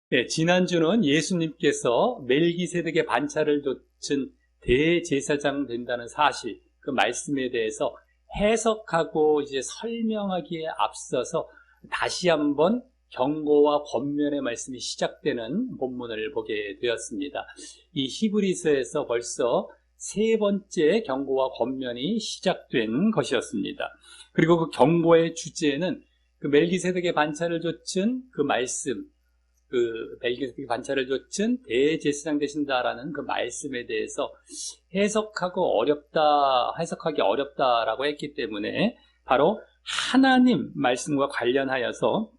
네, 지난주는 예수님께서 멜기세덱의 반차를 좇은 대제사장 된다는 사실, 그 말씀에 대해서 해석하고 이제 설명하기에 앞서서 다시 한번 경고와 권면의 말씀이 시작되는 본문을 보게 되었습니다. 이 히브리서에서 벌써 세 번째 경고와 권면이 시작된 것이었습니다. 그리고 그 경고의 주제는 그 멜기세덱의 반차를 좇은 그 말씀, 그 멜기세덱의 반차를 좇은 대제사장 되신다라는 그 말씀에 대해서 해석하기 어렵다라고 했기 때문에 바로 하나님 말씀과 관련하여서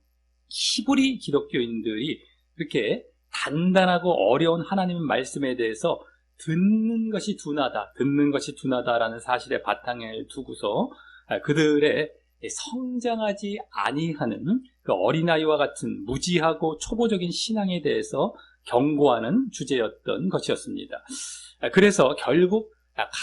히브리 기독교인들이 그렇게 단단하고 어려운 하나님 말씀에 대해서 듣는 것이 둔하다라는 사실에 바탕을 두고서 그들의 성장하지 아니하는 그 어린아이와 같은 무지하고 초보적인 신앙에 대해서 경고하는 주제였던 것이었습니다. 그래서 결국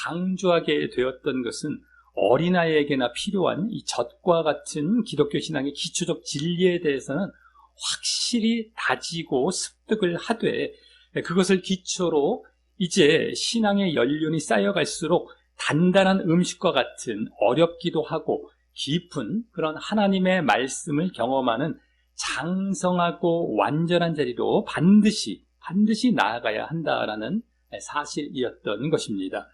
강조하게 되었던 것은 어린아이에게나 필요한 이 젖과 같은 기독교 신앙의 기초적 진리에 대해서는 확실히 다지고 습득을 하되 그것을 기초로 이제 신앙의 연륜이 쌓여갈수록 단단한 음식과 같은 어렵기도 하고 깊은 그런 하나님의 말씀을 경험하는 장성하고 완전한 자리로 반드시 나아가야 한다라는 사실이었던 것입니다.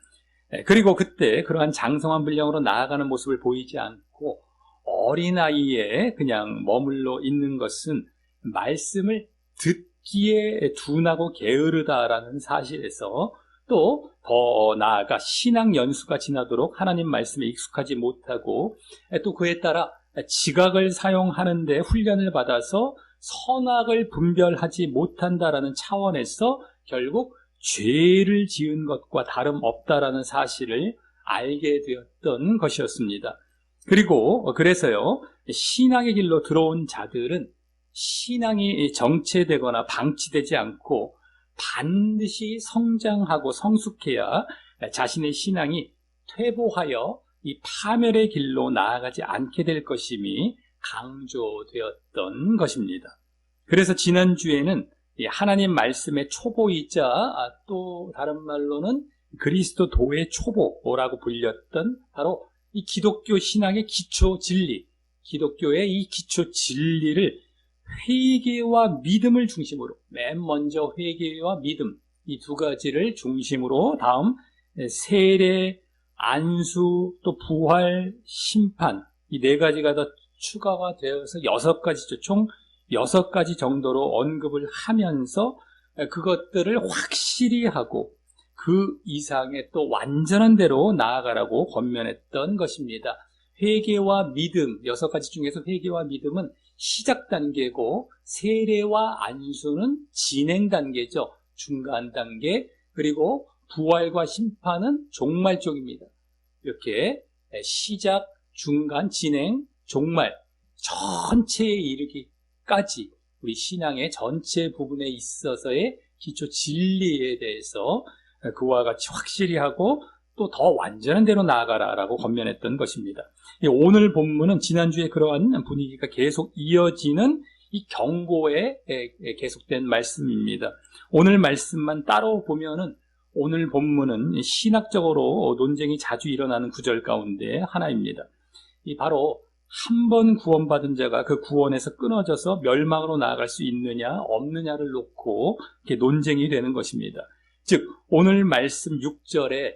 그리고 그때 그러한 장성한 분량으로 나아가는 모습을 보이지 않고 어린아이에 그냥 머물러 있는 것은 말씀을 듣기에 둔하고 게으르다라는 사실에서 또 더 나아가 신앙 연수가 지나도록 하나님 말씀에 익숙하지 못하고 또 그에 따라 지각을 사용하는데 훈련을 받아서 선악을 분별하지 못한다라는 차원에서 결국 죄를 지은 것과 다름없다라는 사실을 알게 되었던 것이었습니다. 그리고 그래서요, 신앙의 길로 들어온 자들은 신앙이 정체되거나 방치되지 않고 반드시 성장하고 성숙해야 자신의 신앙이 퇴보하여 이 파멸의 길로 나아가지 않게 될 것임이 강조되었던 것입니다. 그래서 지난주에는 하나님 말씀의 초보이자 또 다른 말로는 그리스도도의 초보라고 불렸던 바로 이 기독교 신앙의 기초 진리, 기독교의 이 기초 진리를 회개와 믿음을 중심으로, 맨 먼저 회개와 믿음, 이 두 가지를 중심으로 다음 세례, 안수, 또 부활, 심판, 이 네 가지가 더 추가가 되어서 6가지죠. 총 6가지 정도로 언급을 하면서 그것들을 확실히 하고 그 이상의 또 완전한 대로 나아가라고 권면했던 것입니다. 회개와 믿음, 6가지 중에서 회개와 믿음은 시작 단계고 세례와 안수는 진행 단계죠. 중간 단계. 그리고 부활과 심판은 종말 쪽입니다. 이렇게 시작, 중간, 진행, 종말 전체에 이르기까지 우리 신앙의 전체 부분에 있어서의 기초 진리에 대해서 그와 같이 확실히 하고 또 더 완전한 대로 나아가라라고 권면했던 것입니다. 오늘 본문은 지난주에 그러한 분위기가 계속 이어지는 이 경고에 계속된 말씀입니다. 오늘 말씀만 따로 보면은 오늘 본문은 신학적으로 논쟁이 자주 일어나는 구절 가운데 하나입니다. 이 바로 한 번 구원받은 자가 그 구원에서 끊어져서 멸망으로 나아갈 수 있느냐 없느냐를 놓고 이렇게 논쟁이 되는 것입니다. 즉 오늘 말씀 6절에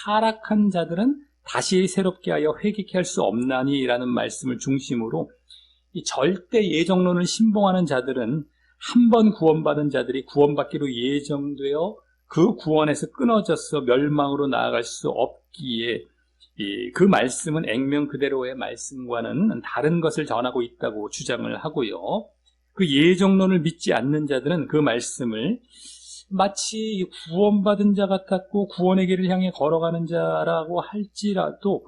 타락한 자들은 다시 새롭게 하여 회개케 할 수 없나니 라는 말씀을 중심으로 이 절대 예정론을 신봉하는 자들은 한 번 구원받은 자들이 구원받기로 예정되어 그 구원에서 끊어져서 멸망으로 나아갈 수 없기에 그 말씀은 액면 그대로의 말씀과는 다른 것을 전하고 있다고 주장을 하고요. 그 예정론을 믿지 않는 자들은 그 말씀을 마치 구원받은 자 같았고 구원의 길을 향해 걸어가는 자라고 할지라도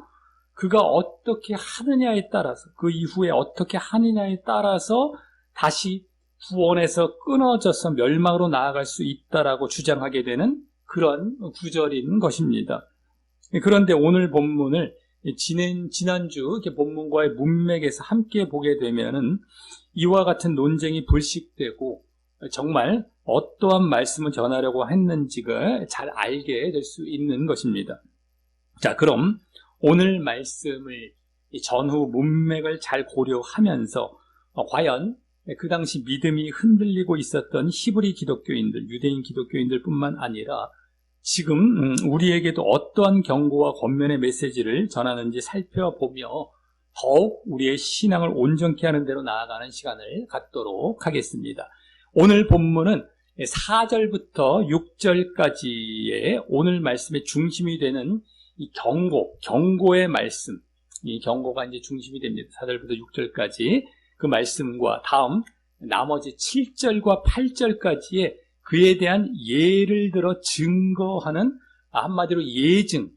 그가 어떻게 하느냐에 따라서 그 이후에 어떻게 하느냐에 따라서 다시 구원에서 끊어져서 멸망으로 나아갈 수 있다라고 주장하게 되는 그런 구절인 것입니다. 그런데 오늘 본문을 지난주 이렇게 본문과의 문맥에서 함께 보게 되면은 이와 같은 논쟁이 불식되고 정말 어떠한 말씀을 전하려고 했는지가 잘 알게 될 수 있는 것입니다. 자, 그럼 오늘 말씀을 전후 문맥을 잘 고려하면서 과연 그 당시 믿음이 흔들리고 있었던 히브리 기독교인들, 유대인 기독교인들 뿐만 아니라 지금 우리에게도 어떠한 경고와 권면의 메시지를 전하는지 살펴보며 더욱 우리의 신앙을 온전케 하는 대로 나아가는 시간을 갖도록 하겠습니다. 오늘 본문은 4절부터 6절까지의 오늘 말씀의 중심이 되는 이 경고의 말씀, 이 경고가 이제 중심이 됩니다. 4절부터 6절까지 그 말씀과 다음 나머지 7절과 8절까지의 그에 대한 예를 들어 증거하는 한마디로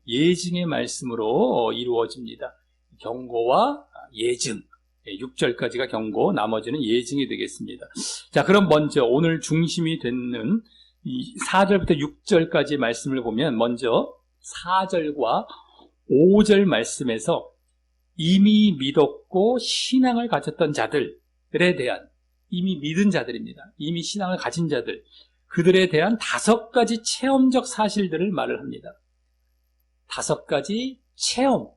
예증의 말씀으로 이루어집니다. 경고와 예증, 6절까지가 경고, 나머지는 예증이 되겠습니다. 자, 그럼 먼저 오늘 중심이 되는 이 4절부터 6절까지 말씀을 보면 먼저 4절과 5절 말씀에서 이미 믿었고 신앙을 가졌던 자들에 대한, 이미 믿은 자들입니다. 이미 신앙을 가진 자들, 그들에 대한 5가지 체험적 사실들을 말을 합니다. 5가지 체험,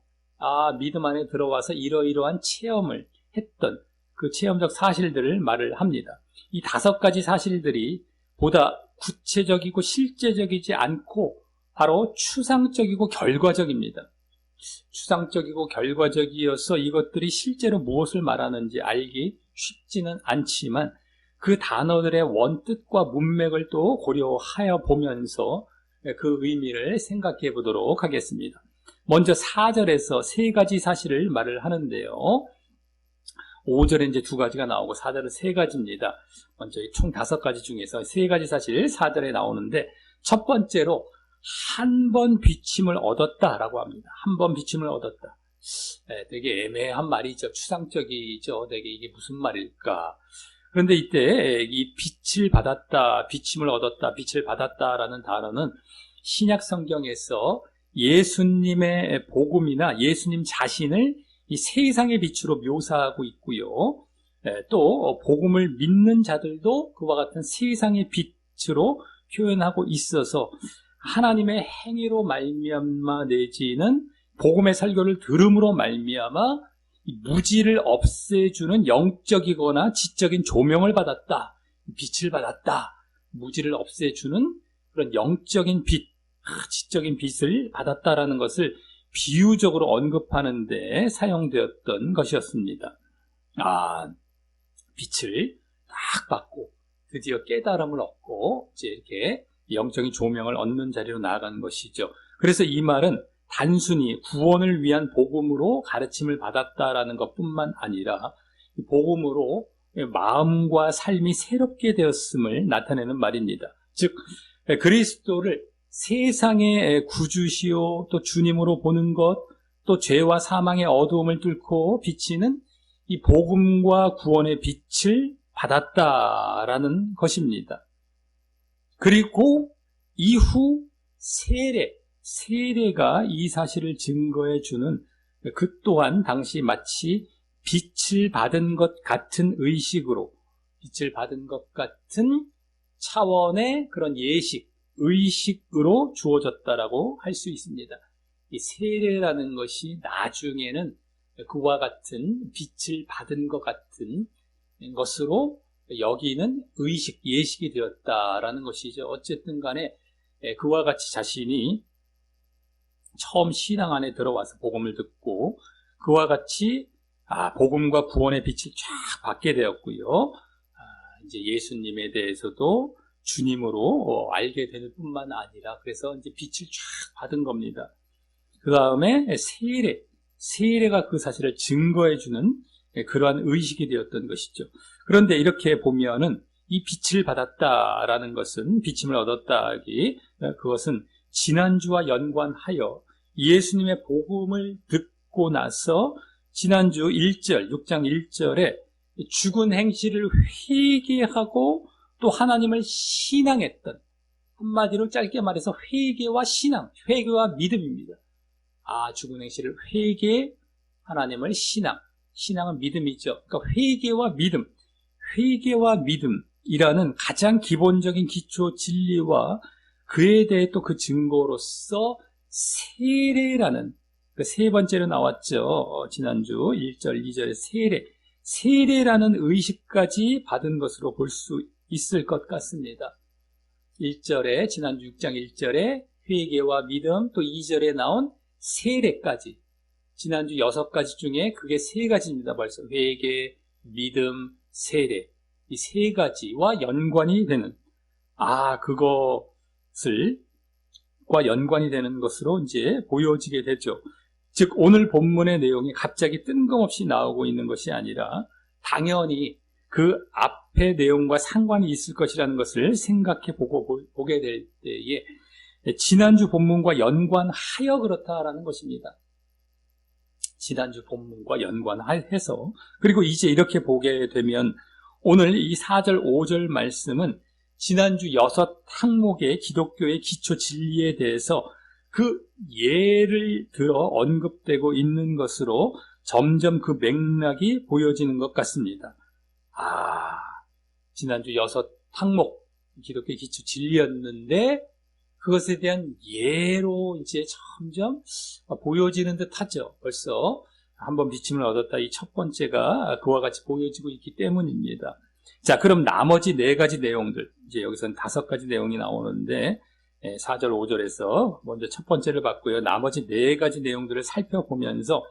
믿음 안에 들어와서 이러이러한 체험을 했던 그 체험적 사실들을 말을 합니다. 이 5가지 사실들이 보다 구체적이고 실제적이지 않고 바로 추상적이고 결과적입니다. 추상적이고 결과적이어서 이것들이 실제로 무엇을 말하는지 알기 쉽지는 않지만 그 단어들의 원뜻과 문맥을 또 고려하여 보면서 그 의미를 생각해 보도록 하겠습니다. 먼저 4절에서 3가지 사실을 말을 하는데요. 5절에 이제 2가지가 나오고 4절은 3가지입니다. 먼저 총 5가지 중에서 3가지 사실 4절에 나오는데 첫 번째로 한 번 비침을 얻었다라고 합니다. 한 번 비침을 얻었다. 되게 애매한 말이죠. 추상적이죠. 되게 이게 무슨 말일까? 그런데 이때 이 빛을 받았다, 비침을 얻었다, 빛을 받았다라는 단어는 신약 성경에서 예수님의 복음이나 예수님 자신을 이 세상의 빛으로 묘사하고 있고요. 또 복음을 믿는 자들도 그와 같은 세상의 빛으로 표현하고 있어서 하나님의 행위로 말미암아 내지는 복음의 설교를 들음으로 말미암아 무지를 없애주는 영적이거나 지적인 조명을 받았다, 빛을 받았다, 무지를 없애주는 그런 영적인 빛, 지적인 빛을 받았다라는 것을 비유적으로 언급하는 데 사용되었던 것이었습니다. 빛을 딱 받고 드디어 깨달음을 얻고 이제 이렇게 영적인 조명을 얻는 자리로 나아가는 것이죠. 그래서 이 말은 단순히 구원을 위한 복음으로 가르침을 받았다라는 것뿐만 아니라 복음으로 마음과 삶이 새롭게 되었음을 나타내는 말입니다. 즉 그리스도를 세상의 구주시요 또 주님으로 보는 것, 또 죄와 사망의 어두움을 뚫고 비치는 이 복음과 구원의 빛을 받았다라는 것입니다. 그리고 이후 세례가 이 사실을 증거해 주는 그 또한 당시 마치 빛을 받은 것 같은 의식으로, 빛을 받은 것 같은 차원의 그런 의식으로 주어졌다라고 할 수 있습니다. 이 세례라는 것이 나중에는 그와 같은 빛을 받은 것 같은 것으로 여기는 예식이 되었다라는 것이죠. 어쨌든 간에 그와 같이 자신이 처음 신앙 안에 들어와서 복음을 듣고 그와 같이 복음과 구원의 빛을 쫙 받게 되었고요. 이제 예수님에 대해서도 주님으로 알게 되는 뿐만 아니라 그래서 이제 빛을 쫙 받은 겁니다. 그 다음에 세례가 그 사실을 증거해주는 그러한 의식이 되었던 것이죠. 그런데 이렇게 보면은 이 빛을 받았다라는 것은, 비침을 얻었다기, 그것은 지난주와 연관하여 예수님의 복음을 듣고 나서 지난주 6장 1절에 죽은 행실을 회개하고 또 하나님을 신앙했던, 한마디로 짧게 말해서 회개와 신앙, 회개와 믿음입니다. 죽은 행실을 회개, 하나님을 신앙은 믿음이죠. 그러니까 회개와 믿음, 이라는 가장 기본적인 기초 진리와 그에 대해 또 그 증거로서 세례라는 그 세 번째로 나왔죠. 지난주 1절, 2절에 세례라는 의식까지 받은 것으로 볼 수 있을 것 같습니다. 1절에 지난주 6장 1절에 회개와 믿음, 또 2절에 나온 세례까지, 지난주 6가지 중에 그게 3가지입니다. 벌써 회개, 믿음, 세례, 이 3가지와 연관이 되는, 그것을 과 연관이 되는 것으로 이제 보여지게 되죠. 즉 오늘 본문의 내용이 갑자기 뜬금없이 나오고 있는 것이 아니라 당연히 그 앞의 내용과 상관이 있을 것이라는 것을 생각해 보게 될 때에 지난주 본문과 연관하여 그렇다라는 것입니다. 지난주 본문과 연관해서, 그리고 이제 이렇게 보게 되면 오늘 이 4절 5절 말씀은 지난주 6항목의 기독교의 기초 진리에 대해서 그 예를 들어 언급되고 있는 것으로 점점 그 맥락이 보여지는 것 같습니다. 지난주 6항목 기독교의 기초 진리였는데 그것에 대한 예로 이제 점점 보여지는 듯 하죠. 벌써 한번 비침을 얻었다. 이 첫 번째가 그와 같이 보여지고 있기 때문입니다. 자, 그럼 나머지 4가지 내용들, 이제 여기서는 5가지 내용이 나오는데 4절, 5절에서 먼저 첫 번째를 봤고요. 나머지 4가지 내용들을 살펴보면서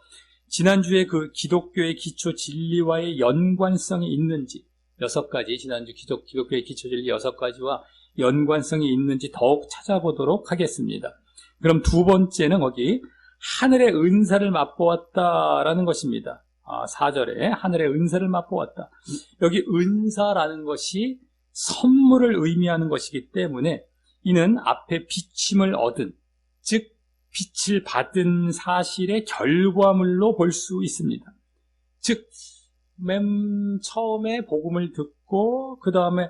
지난주에 그 기독교의 기초 진리와의 연관성이 있는지, 6가지, 지난주 기독교의 기초 진리 6가지와 연관성이 있는지 더욱 찾아보도록 하겠습니다. 그럼 두 번째는 거기 하늘의 은사를 맛보았다라는 것입니다. 4절에 하늘의 은사를 맛보았다. 여기 은사라는 것이 선물을 의미하는 것이기 때문에 이는 앞에 비침을 얻은, 즉 빛을 받은 사실의 결과물로 볼 수 있습니다. 즉 맨 처음에 복음을 듣고 그 다음에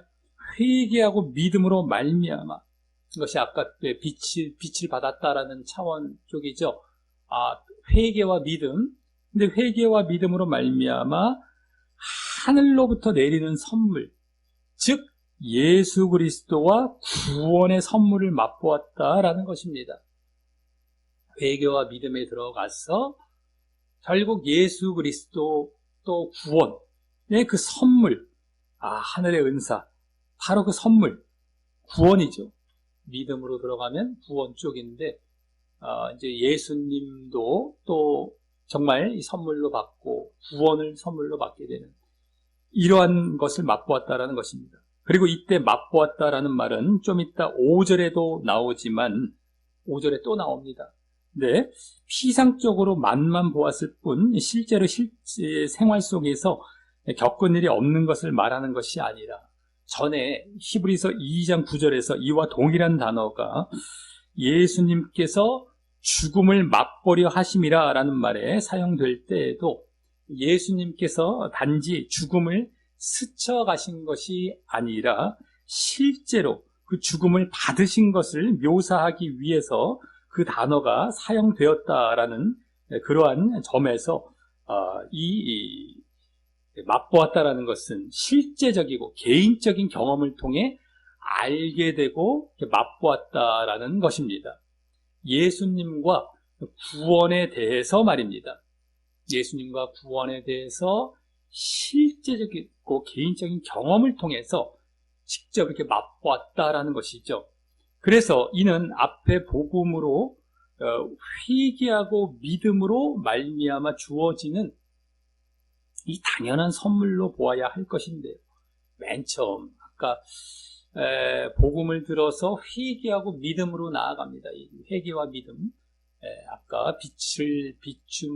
회개하고 믿음으로 말미암아, 이것이 아까 빛을 받았다라는 차원 쪽이죠. 회개와 믿음. 근데 회개와 믿음으로 말미암아 하늘로부터 내리는 선물, 즉 예수 그리스도와 구원의 선물을 맛보았다라는 것입니다. 회개와 믿음에 들어가서 결국 예수 그리스도 또 구원의 그 선물, 하늘의 은사, 바로 그 선물, 구원이죠. 믿음으로 들어가면 구원 쪽인데, 이제 예수님도 또 정말 이 선물로 받고 구원을 선물로 받게 되는 이러한 것을 맛보았다라는 것입니다. 그리고 이때 맛보았다라는 말은 좀 이따 5절에도 나오지만 5절에 또 나옵니다. 네, 피상적으로 맛만 보았을 뿐 실제로 생활 속에서 겪은 일이 없는 것을 말하는 것이 아니라, 전에 히브리서 2장 9절에서 이와 동일한 단어가 예수님께서 죽음을 맛보려 하심이라 라는 말에 사용될 때에도 예수님께서 단지 죽음을 스쳐가신 것이 아니라 실제로 그 죽음을 받으신 것을 묘사하기 위해서 그 단어가 사용되었다라는 그러한 점에서 이 맛보았다라는 것은 실제적이고 개인적인 경험을 통해 알게 되고 맛보았다라는 것입니다. 예수님과 구원에 대해서 말입니다. 예수님과 구원에 대해서 실제적이고 개인적인 경험을 통해서 직접 이렇게 맛보았다라는 것이죠. 그래서 이는 앞에 복음으로 회개하고 믿음으로 말미암아 주어지는 이 당연한 선물로 보아야 할 것인데요. 맨 처음 아까 복음을 들어서 회개하고 믿음으로 나아갑니다. 이 회개와 믿음, 아까 빛을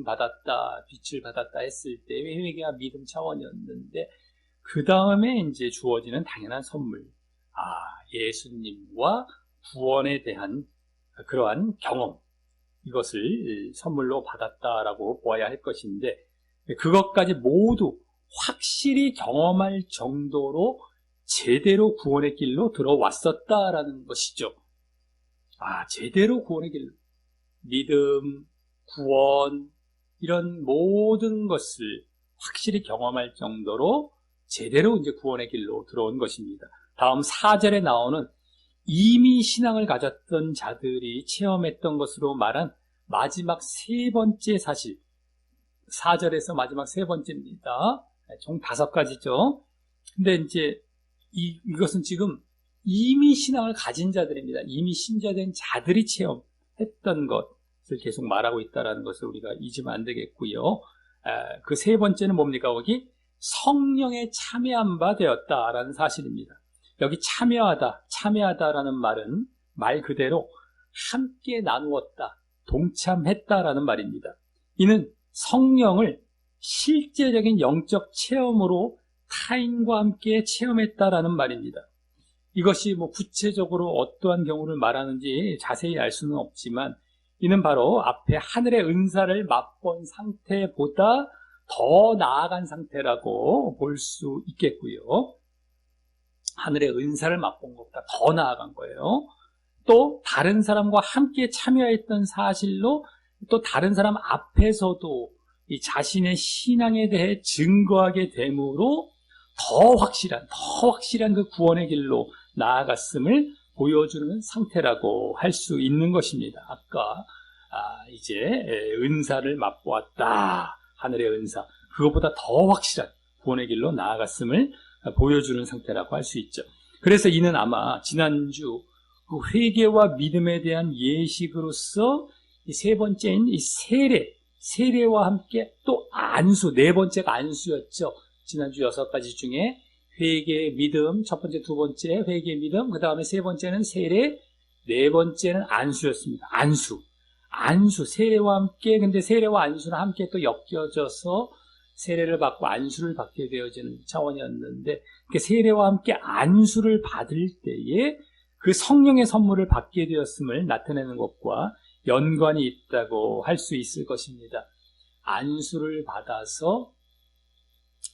받았다 했을 때 회개와 믿음 차원이었는데 그 다음에 이제 주어지는 당연한 선물, 예수님과 구원에 대한 그러한 경험, 이것을 선물로 받았다라고 보아야 할 것인데, 그것까지 모두 확실히 경험할 정도로 제대로 구원의 길로 들어왔었다라는 것이죠. 제대로 구원의 길로, 믿음, 구원, 이런 모든 것을 확실히 경험할 정도로 제대로 이제 구원의 길로 들어온 것입니다. 다음 4절에 나오는 이미 신앙을 가졌던 자들이 체험했던 것으로 말한 마지막 세 번째 사실, 4절에서 마지막 세 번째입니다. 총 5가지죠. 근데 이제 이것은 지금 이미 신앙을 가진 자들입니다. 이미 신자된 자들이 체험했던 것을 계속 말하고 있다는 것을 우리가 잊으면 안 되겠고요. 그 세 번째는 뭡니까? 거기 성령에 참여한 바 되었다라는 사실입니다. 여기 참여하다라는 말은 말 그대로 함께 나누었다, 동참했다라는 말입니다. 이는 성령을 실제적인 영적 체험으로 타인과 함께 체험했다라는 말입니다. 이것이 구체적으로 어떠한 경우를 말하는지 자세히 알 수는 없지만 이는 바로 앞에 하늘의 은사를 맛본 상태보다 더 나아간 상태라고 볼 수 있겠고요. 하늘의 은사를 맛본 것보다 더 나아간 거예요. 또 다른 사람과 함께 참여했던 사실로 또 다른 사람 앞에서도 이 자신의 신앙에 대해 증거하게 되므로 더 확실한 그 구원의 길로 나아갔음을 보여주는 상태라고 할 수 있는 것입니다. 아까 이제 은사를 맛보았다, 하늘의 은사, 그것보다 더 확실한 구원의 길로 나아갔음을 보여주는 상태라고 할 수 있죠. 그래서 이는 아마 지난주 그 회개와 믿음에 대한 예식으로서 이 세 번째인 이 세례와 함께 또 안수, 네 번째가 안수였죠. 지난주 6가지 중에 회개, 믿음, 첫 번째, 두 번째 회개, 믿음, 그 다음에 세 번째는 세례, 네 번째는 안수였습니다. 안수, 세례와 함께, 근데 세례와 안수는 함께 또 엮여져서 세례를 받고 안수를 받게 되어지는 차원이었는데, 그 세례와 함께 안수를 받을 때에 그 성령의 선물을 받게 되었음을 나타내는 것과 연관이 있다고 할 수 있을 것입니다. 안수를 받아서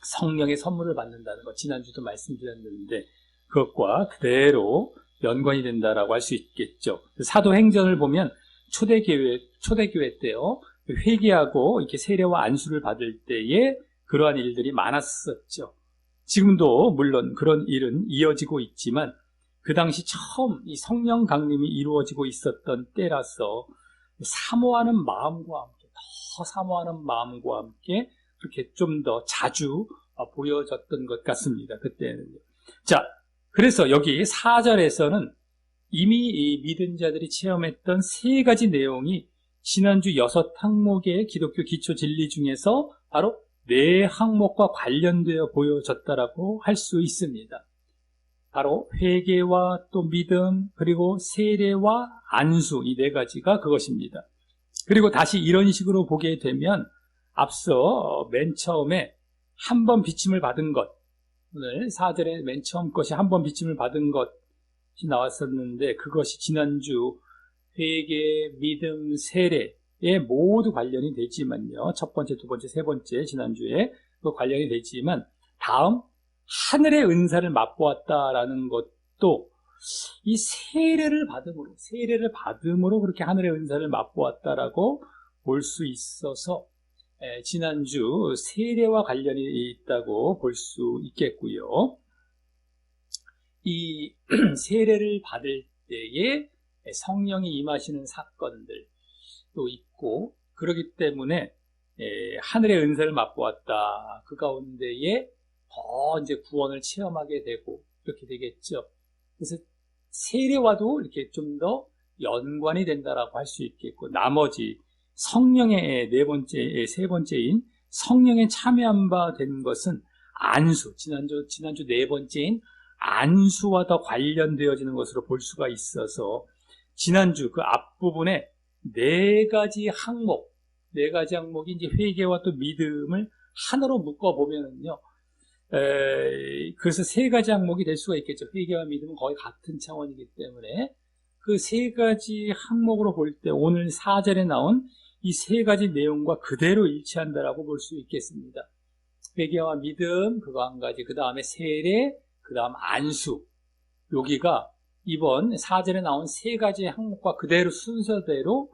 성령의 선물을 받는다는 것, 지난주도 말씀드렸는데 그것과 그대로 연관이 된다라고 할 수 있겠죠. 사도행전을 보면 초대교회 때요, 회개하고 이렇게 세례와 안수를 받을 때에 그러한 일들이 많았었죠. 지금도 물론 그런 일은 이어지고 있지만 그 당시 처음 이 성령 강림이 이루어지고 있었던 때라서 사모하는 마음과 함께 그렇게 좀 더 자주 보여졌던 것 같습니다. 그때는요. 자, 그래서 여기 4절에서는 이미 이 믿은 자들이 체험했던 3가지 내용이 지난주 6항목의 기독교 기초 진리 중에서 바로 4항목과 관련되어 보여졌다라고 할 수 있습니다. 바로 회개와 또 믿음, 그리고 세례와 안수, 이 4가지가 그것입니다. 그리고 다시 이런 식으로 보게 되면 앞서 맨 처음에 한 번 비침을 받은 것, 오늘 4절의 맨 처음 것이 한 번 비침을 받은 것이 나왔었는데 그것이 지난주 회개, 믿음, 세례에 모두 관련이 되지만요. 첫 번째, 두 번째, 세 번째 지난주에 그 관련이 되지만 다음 하늘의 은사를 맛보았다라는 것도 이 세례를 받음으로 그렇게 하늘의 은사를 맛보았다라고 볼 수 있어서 지난주 세례와 관련이 있다고 볼 수 있겠고요. 이 세례를 받을 때에 성령이 임하시는 사건들도 있고 그렇기 때문에 하늘의 은사를 맛보았다. 그 가운데에 더 이제 구원을 체험하게 되고 그렇게 되겠죠. 그래서 세례와도 이렇게 좀 더 연관이 된다라고 할 수 있겠고 나머지 성령의 세 번째인 성령에 참여한 바 된 것은 안수, 지난주 4번째인 안수와 더 관련되어지는 것으로 볼 수가 있어서 지난주 그 앞부분에 4가지 항목이 이제 회개와 또 믿음을 하나로 묶어보면은요, 그래서 3가지 항목이 될 수가 있겠죠. 회개와 믿음은 거의 같은 차원이기 때문에 그 3가지 항목으로 볼 때 오늘 4절에 나온 이 3가지 내용과 그대로 일치한다라고 볼 수 있겠습니다. 회개와 믿음, 그거 한 가지, 그 다음에 세례, 그 다음 안수. 여기가 이번 4절에 나온 3가지 항목과 그대로 순서대로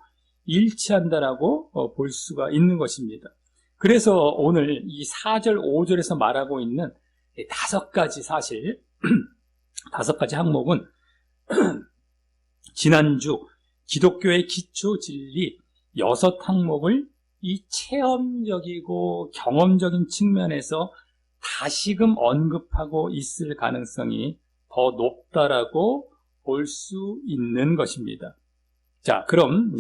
일치한다라고 볼 수가 있는 것입니다. 그래서 오늘 이 4절, 5절에서 말하고 있는 다섯 가지 사실, 다섯 가지 항목은 지난주 기독교의 기초 진리 여섯 항목을 이 체험적이고 경험적인 측면에서 다시금 언급하고 있을 가능성이 더 높다라고 볼 수 있는 것입니다. 자, 그럼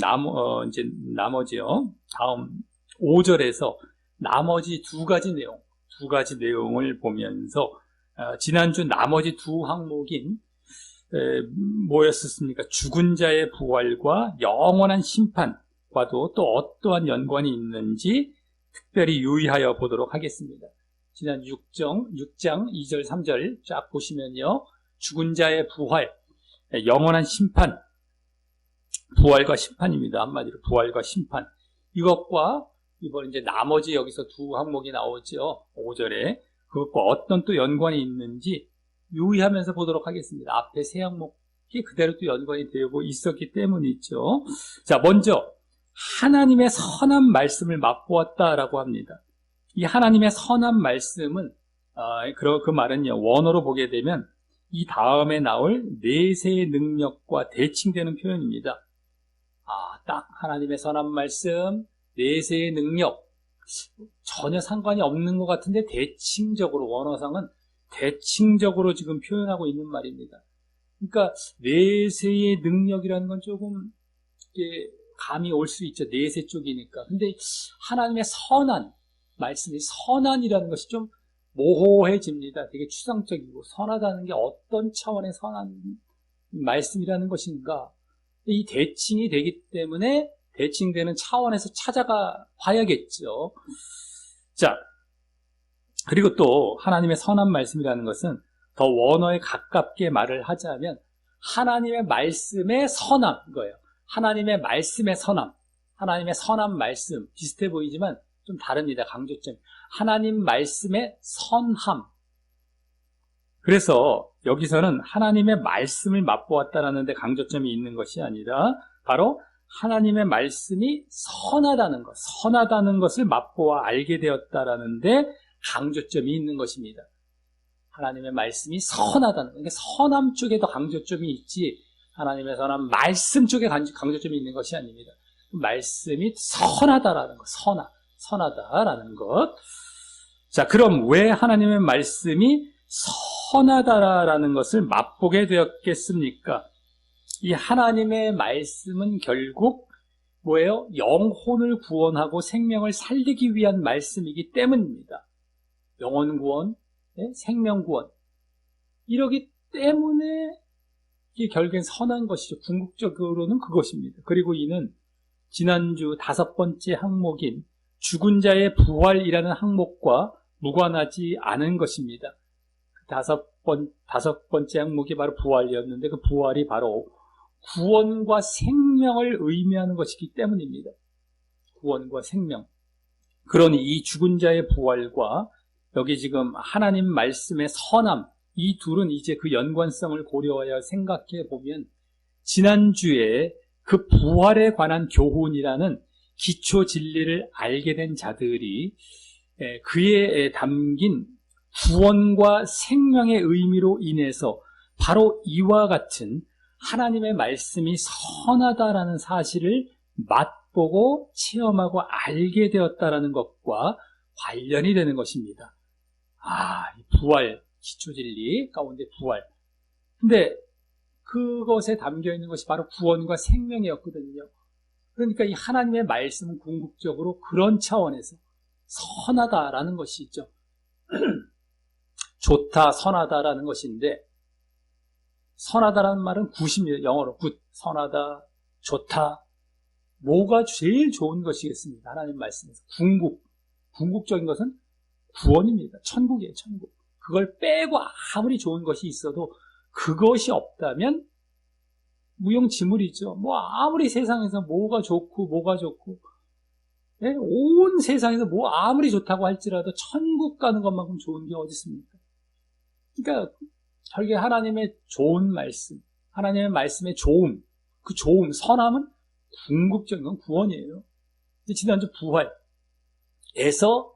이제 나머지요. 다음 5절에서 나머지 두 가지 내용을 보면서 지난주 나머지 두 항목인 뭐였었습니까? 죽은 자의 부활과 영원한 심판과도 또 어떠한 연관이 있는지 특별히 유의하여 보도록 하겠습니다. 지난 6장 2절 3절 쫙 보시면요. 죽은 자의 부활, 영원한 심판, 부활과 심판입니다. 한마디로 부활과 심판. 이것과 이번 이제 나머지 여기서 두 항목이 나오죠. 5절에 그것과 어떤 또 연관이 있는지 유의하면서 보도록 하겠습니다. 앞에 세 항목이 그대로 또 연관이 되고 있었기 때문이죠. 자, 먼저 하나님의 선한 말씀을 맛보았다라고 합니다. 이 하나님의 선한 말씀은 그 말은요. 원어로 보게 되면 이 다음에 나올 내세의 능력과 대칭되는 표현입니다. 딱 하나님의 선한 말씀, 내세의 능력 전혀 상관이 없는 것 같은데 대칭적으로 원어상은 대칭적으로 지금 표현하고 있는 말입니다. 그러니까 내세의 능력이라는 건 조금 감이 올 수 있죠. 내세 쪽이니까. 근데 하나님의 선한 말씀이 선한이라는 것이 좀 모호해집니다. 되게 추상적이고 선하다는 게 어떤 차원의 선한 말씀이라는 것인가. 이 대칭이 되기 때문에 대칭되는 차원에서 찾아가 봐야겠죠. 자, 그리고 또 하나님의 선한 말씀이라는 것은 더 원어에 가깝게 말을 하자면 하나님의 말씀의 선함 거예요. 하나님의 말씀의 선함, 하나님의 선한 말씀 비슷해 보이지만 좀 다릅니다. 강조점. 하나님 말씀의 선함. 그래서 여기서는 하나님의 말씀을 맛보았다라는 데 강조점이 있는 것이 아니라 바로 하나님의 말씀이 선하다는 것, 선하다는 것을 맛보아 알게 되었다라는 데 강조점이 있는 것입니다. 하나님의 말씀이 선하다는 것. 그러니까 선함 쪽에 더 강조점이 있지 하나님의 선한 말씀 쪽에 강조점이 있는 것이 아닙니다. 말씀이 선하다라는 것, 선하다라는 것. 자, 그럼 왜 하나님의 말씀이 선하다라는 것을 맛보게 되었겠습니까? 이 하나님의 말씀은 결국 뭐예요? 영혼을 구원하고 생명을 살리기 위한 말씀이기 때문입니다. 영혼 구원, 생명 구원. 이러기 때문에 이게 결국엔 선한 것이죠. 궁극적으로는 그것입니다. 그리고 이는 지난주 다섯 번째 항목인 죽은 자의 부활이라는 항목과 무관하지 않은 것입니다. 다섯 번째 항목이 바로 부활이었는데 그 부활이 바로 구원과 생명을 의미하는 것이기 때문입니다. 구원과 생명. 그러니 이 죽은 자의 부활과 여기 지금 하나님 말씀의 선함, 이 둘은 이제 그 연관성을 고려하여 생각해 보면 지난주에 그 부활에 관한 교훈이라는 기초 진리를 알게 된 자들이 그에 담긴 구원과 생명의 의미로 인해서 바로 이와 같은 하나님의 말씀이 선하다라는 사실을 맛보고 체험하고 알게 되었다라는 것과 관련이 되는 것입니다. 이 부활, 기초진리 가운데 부활. 근데 그것에 담겨 있는 것이 바로 구원과 생명이었거든요. 그러니까 이 하나님의 말씀은 궁극적으로 그런 차원에서 선하다라는 것이 있죠. 좋다, 선하다라는 것인데 선하다라는 말은 굿입니다. 영어로 굿, 선하다, 좋다. 뭐가 제일 좋은 것이겠습니까? 하나님 말씀에서 궁극적인 것은 구원입니다. 천국이에요, 천국. 그걸 빼고 아무리 좋은 것이 있어도 그것이 없다면 무용지물이죠. 아무리 세상에서 뭐가 좋고 온 세상에서 아무리 좋다고 할지라도 천국 가는 것만큼 좋은 게 어디 있습니까? 그러니까 결국에 하나님의 좋은 말씀, 하나님의 말씀의 좋음, 그 좋음, 선함은 궁극적인 건 구원이에요. 지난주 부활에서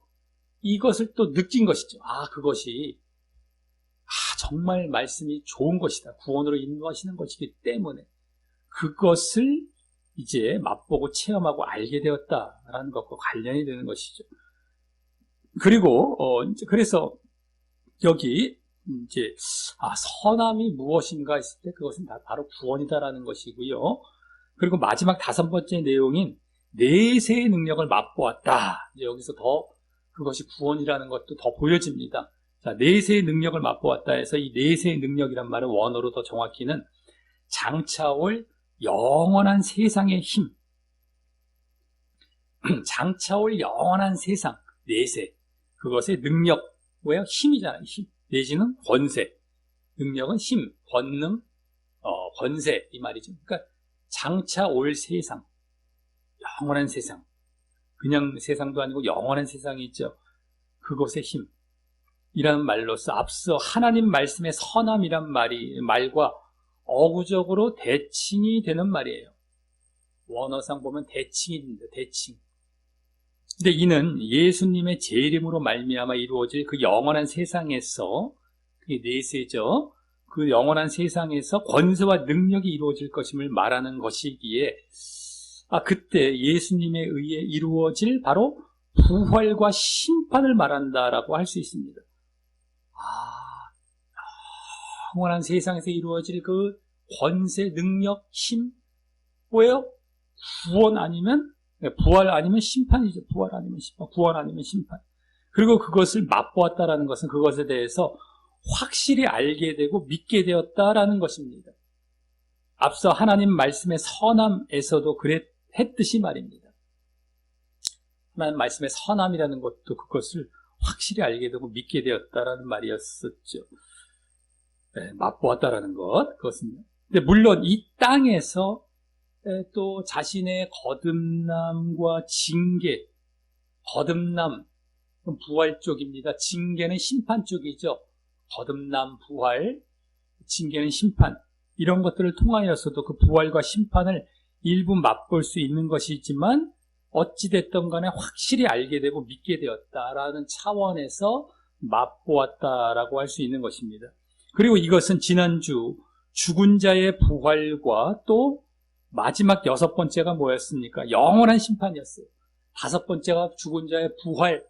이것을 또 느낀 것이죠. 그것이 정말 말씀이 좋은 것이다. 구원으로 인도하시는 것이기 때문에 그것을 이제 맛보고 체험하고 알게 되었다라는 것과 관련이 되는 것이죠. 그리고 그래서 여기 이제 선함이 무엇인가 했을 때 그것은 바로 구원이다라는 것이고요. 그리고 마지막 5번째 내용인 내세의 능력을 맛보았다. 이제 여기서 더 그것이 구원이라는 것도 더 보여집니다. 자, 내세의 능력을 맛보았다 해서 이 내세의 능력이란 말은 원어로 더 정확히는 장차올 영원한 세상의 힘, 장차올 영원한 세상, 내세, 그것의 능력, 뭐예요? 힘이잖아요. 힘. 내지는 권세, 능력은 힘, 권능, 권세 이 말이죠. 그러니까 장차올 세상, 영원한 세상, 그냥 세상도 아니고 영원한 세상이 있죠. 그것의 힘이라는 말로서 앞서 하나님 말씀의 선함이란 말과 어구적으로 대칭이 되는 말이에요. 원어상 보면 대칭이 됩니다. 대칭. 근데 이는 예수님의 재림으로 말미암아 이루어질 그 영원한 세상에서, 그게 내세죠. 그 영원한 세상에서 권세와 능력이 이루어질 것임을 말하는 것이기에 그때 예수님에 의해 이루어질 바로 부활과 심판을 말한다라고 할 수 있습니다. 영원한 세상에서 이루어질 그 권세, 능력, 힘, 뭐예요? 구원 아니면 부활 아니면 심판이죠. 부활 아니면 심판, 구원 아니면 심판. 그리고 그것을 맛보았다라는 것은 그것에 대해서 확실히 알게 되고 믿게 되었다라는 것입니다. 앞서 하나님 말씀의 선함에서도 했듯이 말입니다. 하나님 말씀의 선함이라는 것도 그것을 확실히 알게 되고 믿게 되었다라는 말이었었죠. 네, 맛보았다라는 것, 그것은요. 근데 물론 이 땅에서 또 자신의 거듭남과 징계, 거듭남, 부활 쪽입니다. 징계는 심판 쪽이죠. 거듭남, 부활, 징계는 심판. 이런 것들을 통하여서도 그 부활과 심판을 일부 맛볼 수 있는 것이지만 어찌됐든 간에 확실히 알게 되고 믿게 되었다라는 차원에서 맛보았다라고 할 수 있는 것입니다. 그리고 이것은 지난주 죽은 자의 부활과 또 마지막 6번째가 뭐였습니까? 영원한 심판이었어요. 5번째가 죽은 자의 부활.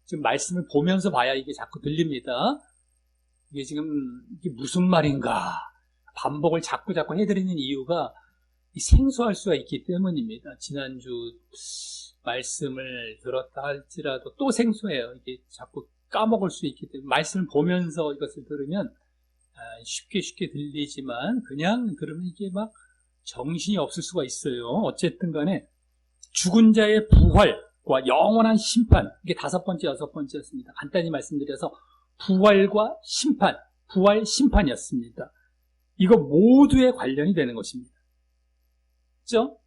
지금 말씀을 보면서 봐야 이게 자꾸 들립니다. 이게 지금 이게 무슨 말인가? 반복을 자꾸 해드리는 이유가 생소할 수가 있기 때문입니다. 지난주 말씀을 들었다 할지라도 또 생소해요. 이게 자꾸 까먹을 수 있기 때문에 말씀을 보면서 이것을 들으면 쉽게 들리지만 그냥 들으면 이게 막 정신이 없을 수가 있어요. 어쨌든 간에 죽은 자의 부활과 영원한 심판, 이게 5번째, 6번째였습니다. 간단히 말씀드려서 부활과 심판, 부활 심판이었습니다. 이거 모두에 관련이 되는 것입니다. 그렇죠?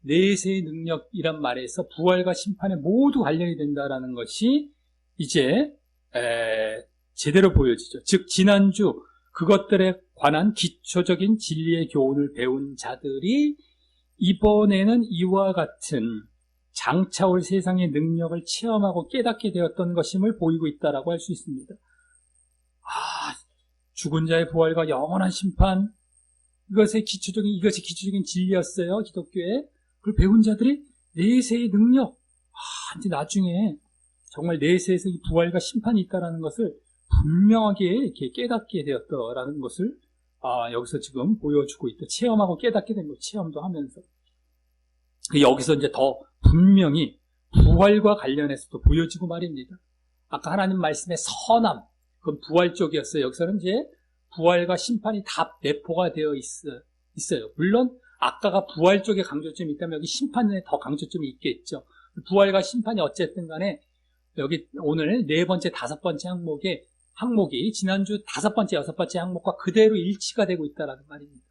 내세의 능력이란 말에서 부활과 심판에 모두 관련이 된다라는 것이 이제 제대로 보여지죠. 즉 지난주 그것들에 관한 기초적인 진리의 교훈을 배운 자들이 이번에는 이와 같은 장차올 세상의 능력을 체험하고 깨닫게 되었던 것임을 보이고 있다라고 할 수 있습니다. 죽은 자의 부활과 영원한 심판, 이것이 기초적인 진리였어요. 기독교에. 그걸 배운 자들이 내세의 능력, 이제 나중에 정말 내세에서 이 부활과 심판이 있다라는 것을 분명하게 이렇게 깨닫게 되었다라는 것을 여기서 지금 보여주고 있다. 체험하고 깨닫게 된 거, 체험도 하면서. 여기서 이제 더 분명히 부활과 관련해서도 보여지고 말입니다. 아까 하나님 말씀의 선함, 그건 부활 쪽이었어요. 여기서는 이제 부활과 심판이 다 내포가 되어 있어요. 물론 아까가 부활 쪽에 강조점이 있다면 여기 심판에 더 강조점이 있겠죠. 부활과 심판이 어쨌든 간에 여기 오늘 4번째, 5번째 항목이 지난주 5번째, 6번째 항목과 그대로 일치가 되고 있다는 말입니다.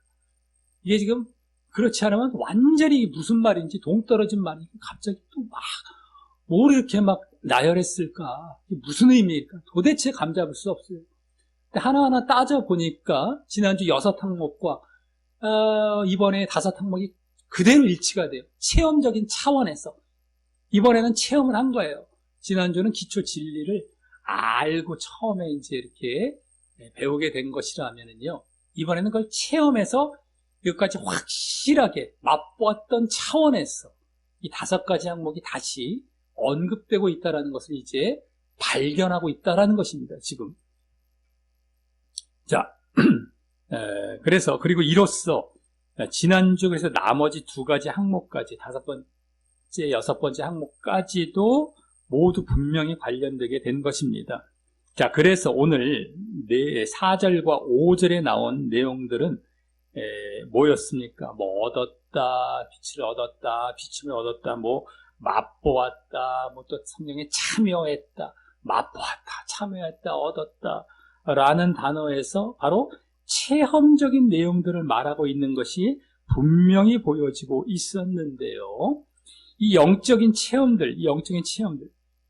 이게 지금 그렇지 않으면 완전히 무슨 말인지 동떨어진 말이 갑자기 또 뭘 이렇게 막 나열했을까? 이게 무슨 의미일까? 도대체 감잡을 수 없어요. 근데 하나하나 따져보니까 지난주 6항목과 이번에 5항목이 그대로 일치가 돼요. 체험적인 차원에서. 이번에는 체험을 한 거예요. 지난주는 기초 진리를 알고 처음에 이제 이렇게 배우게 된 것이라면요, 이번에는 그걸 체험해서 여기까지 확실하게 맛보았던 차원에서 이 5가지 항목이 다시 언급되고 있다는 것을 이제 발견하고 있다는 것입니다, 지금. 자, 그래서, 그리고 이로써 지난주 그래서 나머지 2가지 항목까지 5번째, 6번째 항목까지도 모두 분명히 관련되게 된 것입니다. 자, 그래서 오늘 4절과 5절에 나온 내용들은 뭐였습니까? 뭐 얻었다, 빛을 얻었다, 비춤을 얻었다, 뭐 맛보았다, 뭐 또 성령에 참여했다, 맛보았다, 참여했다, 얻었다 라는 단어에서 바로 체험적인 내용들을 말하고 있는 것이 분명히 보여지고 있었는데요. 이 영적인 체험들,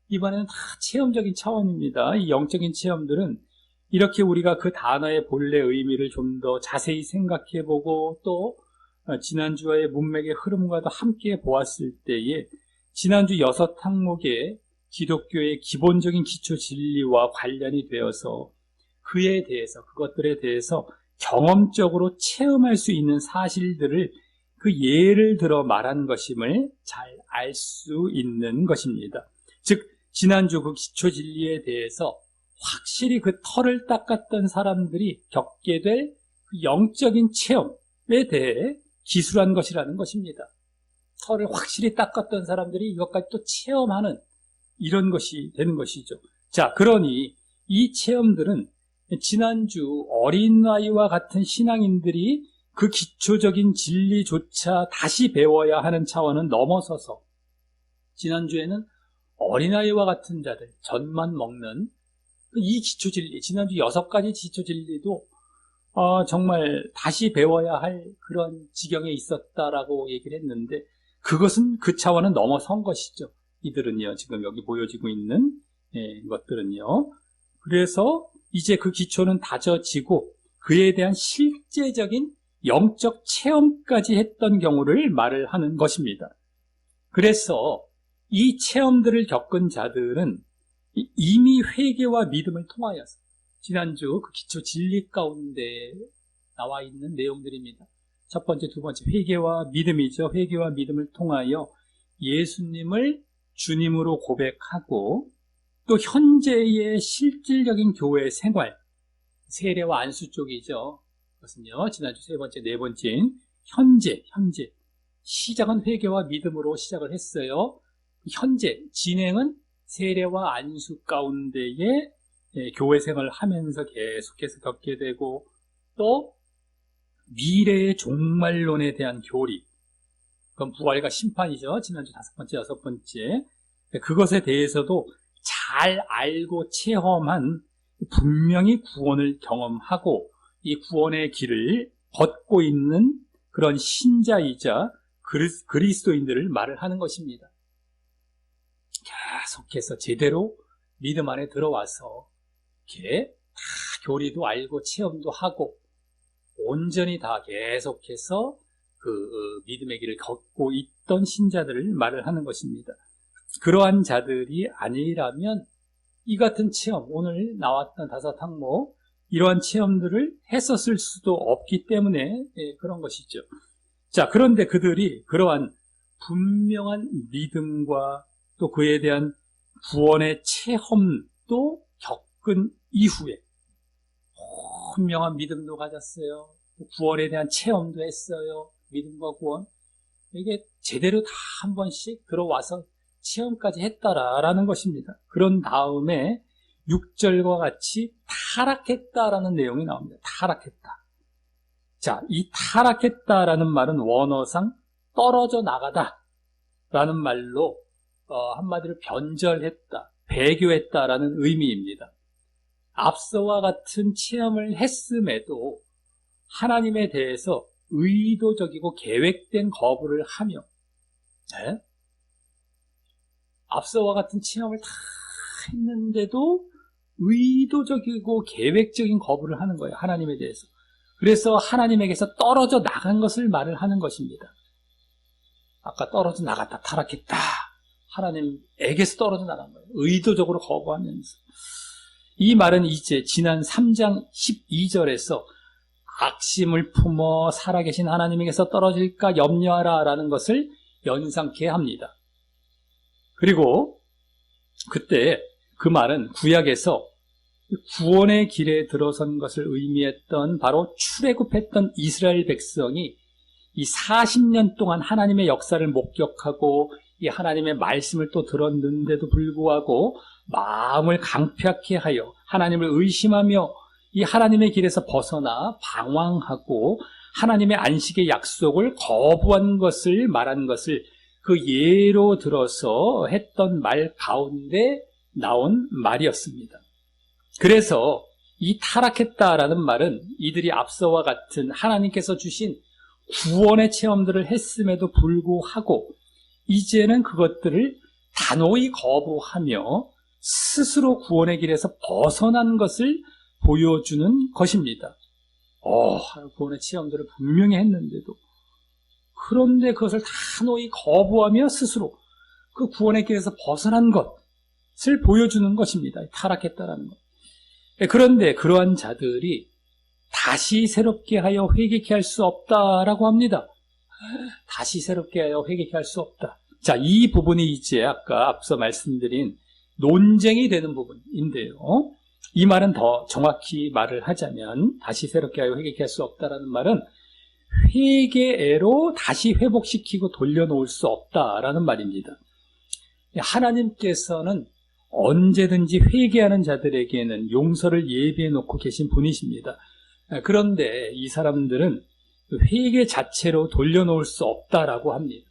이번에는 다 체험적인 차원입니다. 이 영적인 체험들은 이렇게 우리가 그 단어의 본래 의미를 좀 더 자세히 생각해보고 또 지난주와의 문맥의 흐름과도 함께 보았을 때에 지난주 6항목의 기독교의 기본적인 기초 진리와 관련이 되어서 그것들에 대해서 경험적으로 체험할 수 있는 사실들을 그 예를 들어 말한 것임을 잘 알 수 있는 것입니다. 즉, 지난주 그 기초 진리에 대해서 확실히 그 털을 닦았던 사람들이 겪게 될 그 영적인 체험에 대해 기술한 것이라는 것입니다. 털을 확실히 닦았던 사람들이 이것까지 또 체험하는 이런 것이 되는 것이죠. 자, 그러니 이 체험들은 지난주 어린아이와 같은 신앙인들이 그 기초적인 진리조차 다시 배워야 하는 차원은 넘어서서 지난주에는 어린아이와 같은 자들, 젖만 먹는 이 기초진리, 지난주 6가지 기초진리도 정말 다시 배워야 할 그런 지경에 있었다라고 얘기를 했는데 그것은 그 차원은 넘어선 것이죠. 이들은요, 지금 여기 보여지고 있는 것들은요. 그래서 이제 그 기초는 다져지고 그에 대한 실제적인 영적 체험까지 했던 경우를 말을 하는 것입니다. 그래서 이 체험들을 겪은 자들은 이미 회개와 믿음을 통하여서 지난주 그 기초 진리 가운데 나와 있는 내용들입니다. 첫 번째, 두 번째 회개와 믿음이죠. 회개와 믿음을 통하여 예수님을 주님으로 고백하고 또 현재의 실질적인 교회 생활, 세례와 안수 쪽이죠. 그것은요, 지난주 3번째, 4번째인 현재 시작은 회개와 믿음으로 시작을 했어요. 현재 진행은 세례와 안수 가운데에 교회 생활을 하면서 계속해서 겪게 되고 또 미래의 종말론에 대한 교리, 그건 부활과 심판이죠. 지난주 5번째, 6번째 그것에 대해서도 잘 알고 체험한 분명히 구원을 경험하고 이 구원의 길을 걷고 있는 그런 신자이자 그리스도인들을 말을 하는 것입니다. 계속해서 제대로 믿음 안에 들어와서 이렇게 다 교리도 알고 체험도 하고 온전히 다 계속해서 그 믿음의 길을 걷고 있던 신자들을 말을 하는 것입니다. 그러한 자들이 아니라면 이 같은 체험, 오늘 나왔던 5항목 이러한 체험들을 했었을 수도 없기 때문에 그런 것이죠. 자, 그런데 그들이 그러한 분명한 믿음과 또 그에 대한 구원의 체험도 겪은 이후에 분명한 믿음도 가졌어요. 구원에 대한 체험도 했어요. 믿음과 구원. 이게 제대로 다 한 번씩 들어와서 체험까지 했다라는 것입니다. 그런 다음에 6절과 같이 타락했다라는 내용이 나옵니다. 타락했다. 자, 이 타락했다라는 말은 원어상 떨어져 나가다라는 말로 한마디로 변절했다, 배교했다라는 의미입니다. 앞서와 같은 체험을 했음에도 하나님에 대해서 의도적이고 계획된 거부를 하며 앞서와 같은 체험을 다 했는데도 의도적이고 계획적인 거부를 하는 거예요. 하나님에 대해서. 그래서 하나님에게서 떨어져 나간 것을 말을 하는 것입니다. 아까 떨어져 나갔다, 타락했다. 하나님에게서 떨어져 나간 거예요. 의도적으로 거부하면서. 이 말은 이제 지난 3장 12절에서 악심을 품어 살아계신 하나님에게서 떨어질까 염려하라 라는 것을 연상케 합니다. 그리고 그때 그 말은 구약에서 구원의 길에 들어선 것을 의미했던 바로 출애굽했던 이스라엘 백성이 이 40년 동안 하나님의 역사를 목격하고 이 하나님의 말씀을 또 들었는데도 불구하고 마음을 강팍해 하여 하나님을 의심하며 이 하나님의 길에서 벗어나 방황하고 하나님의 안식의 약속을 거부한 것을 말한 것을 그 예로 들어서 했던 말 가운데 나온 말이었습니다. 그래서 이 타락했다라는 말은 이들이 앞서와 같은 하나님께서 주신 구원의 체험들을 했음에도 불구하고 이제는 그것들을 단호히 거부하며 스스로 구원의 길에서 벗어난 것을 보여주는 것입니다. 구원의 체험들을 분명히 했는데도 그런데 그것을 단호히 거부하며 스스로 그 구원의 길에서 벗어난 것을 보여주는 것입니다. 타락했다라는 것. 그런데 그러한 자들이 다시 새롭게 하여 회개케 할 수 없다라고 합니다. 다시 새롭게 하여 회개케 할 수 없다. 자, 이 부분이 이제 아까 앞서 말씀드린 논쟁이 되는 부분인데요. 이 말은 더 정확히 말을 하자면 다시 새롭게 하여 회개케 할 수 없다라는 말은 회개로 다시 회복시키고 돌려놓을 수 없다라는 말입니다. 하나님께서는 언제든지 회개하는 자들에게는 용서를 예비해 놓고 계신 분이십니다. 그런데 이 사람들은 회개 자체로 돌려놓을 수 없다라고 합니다.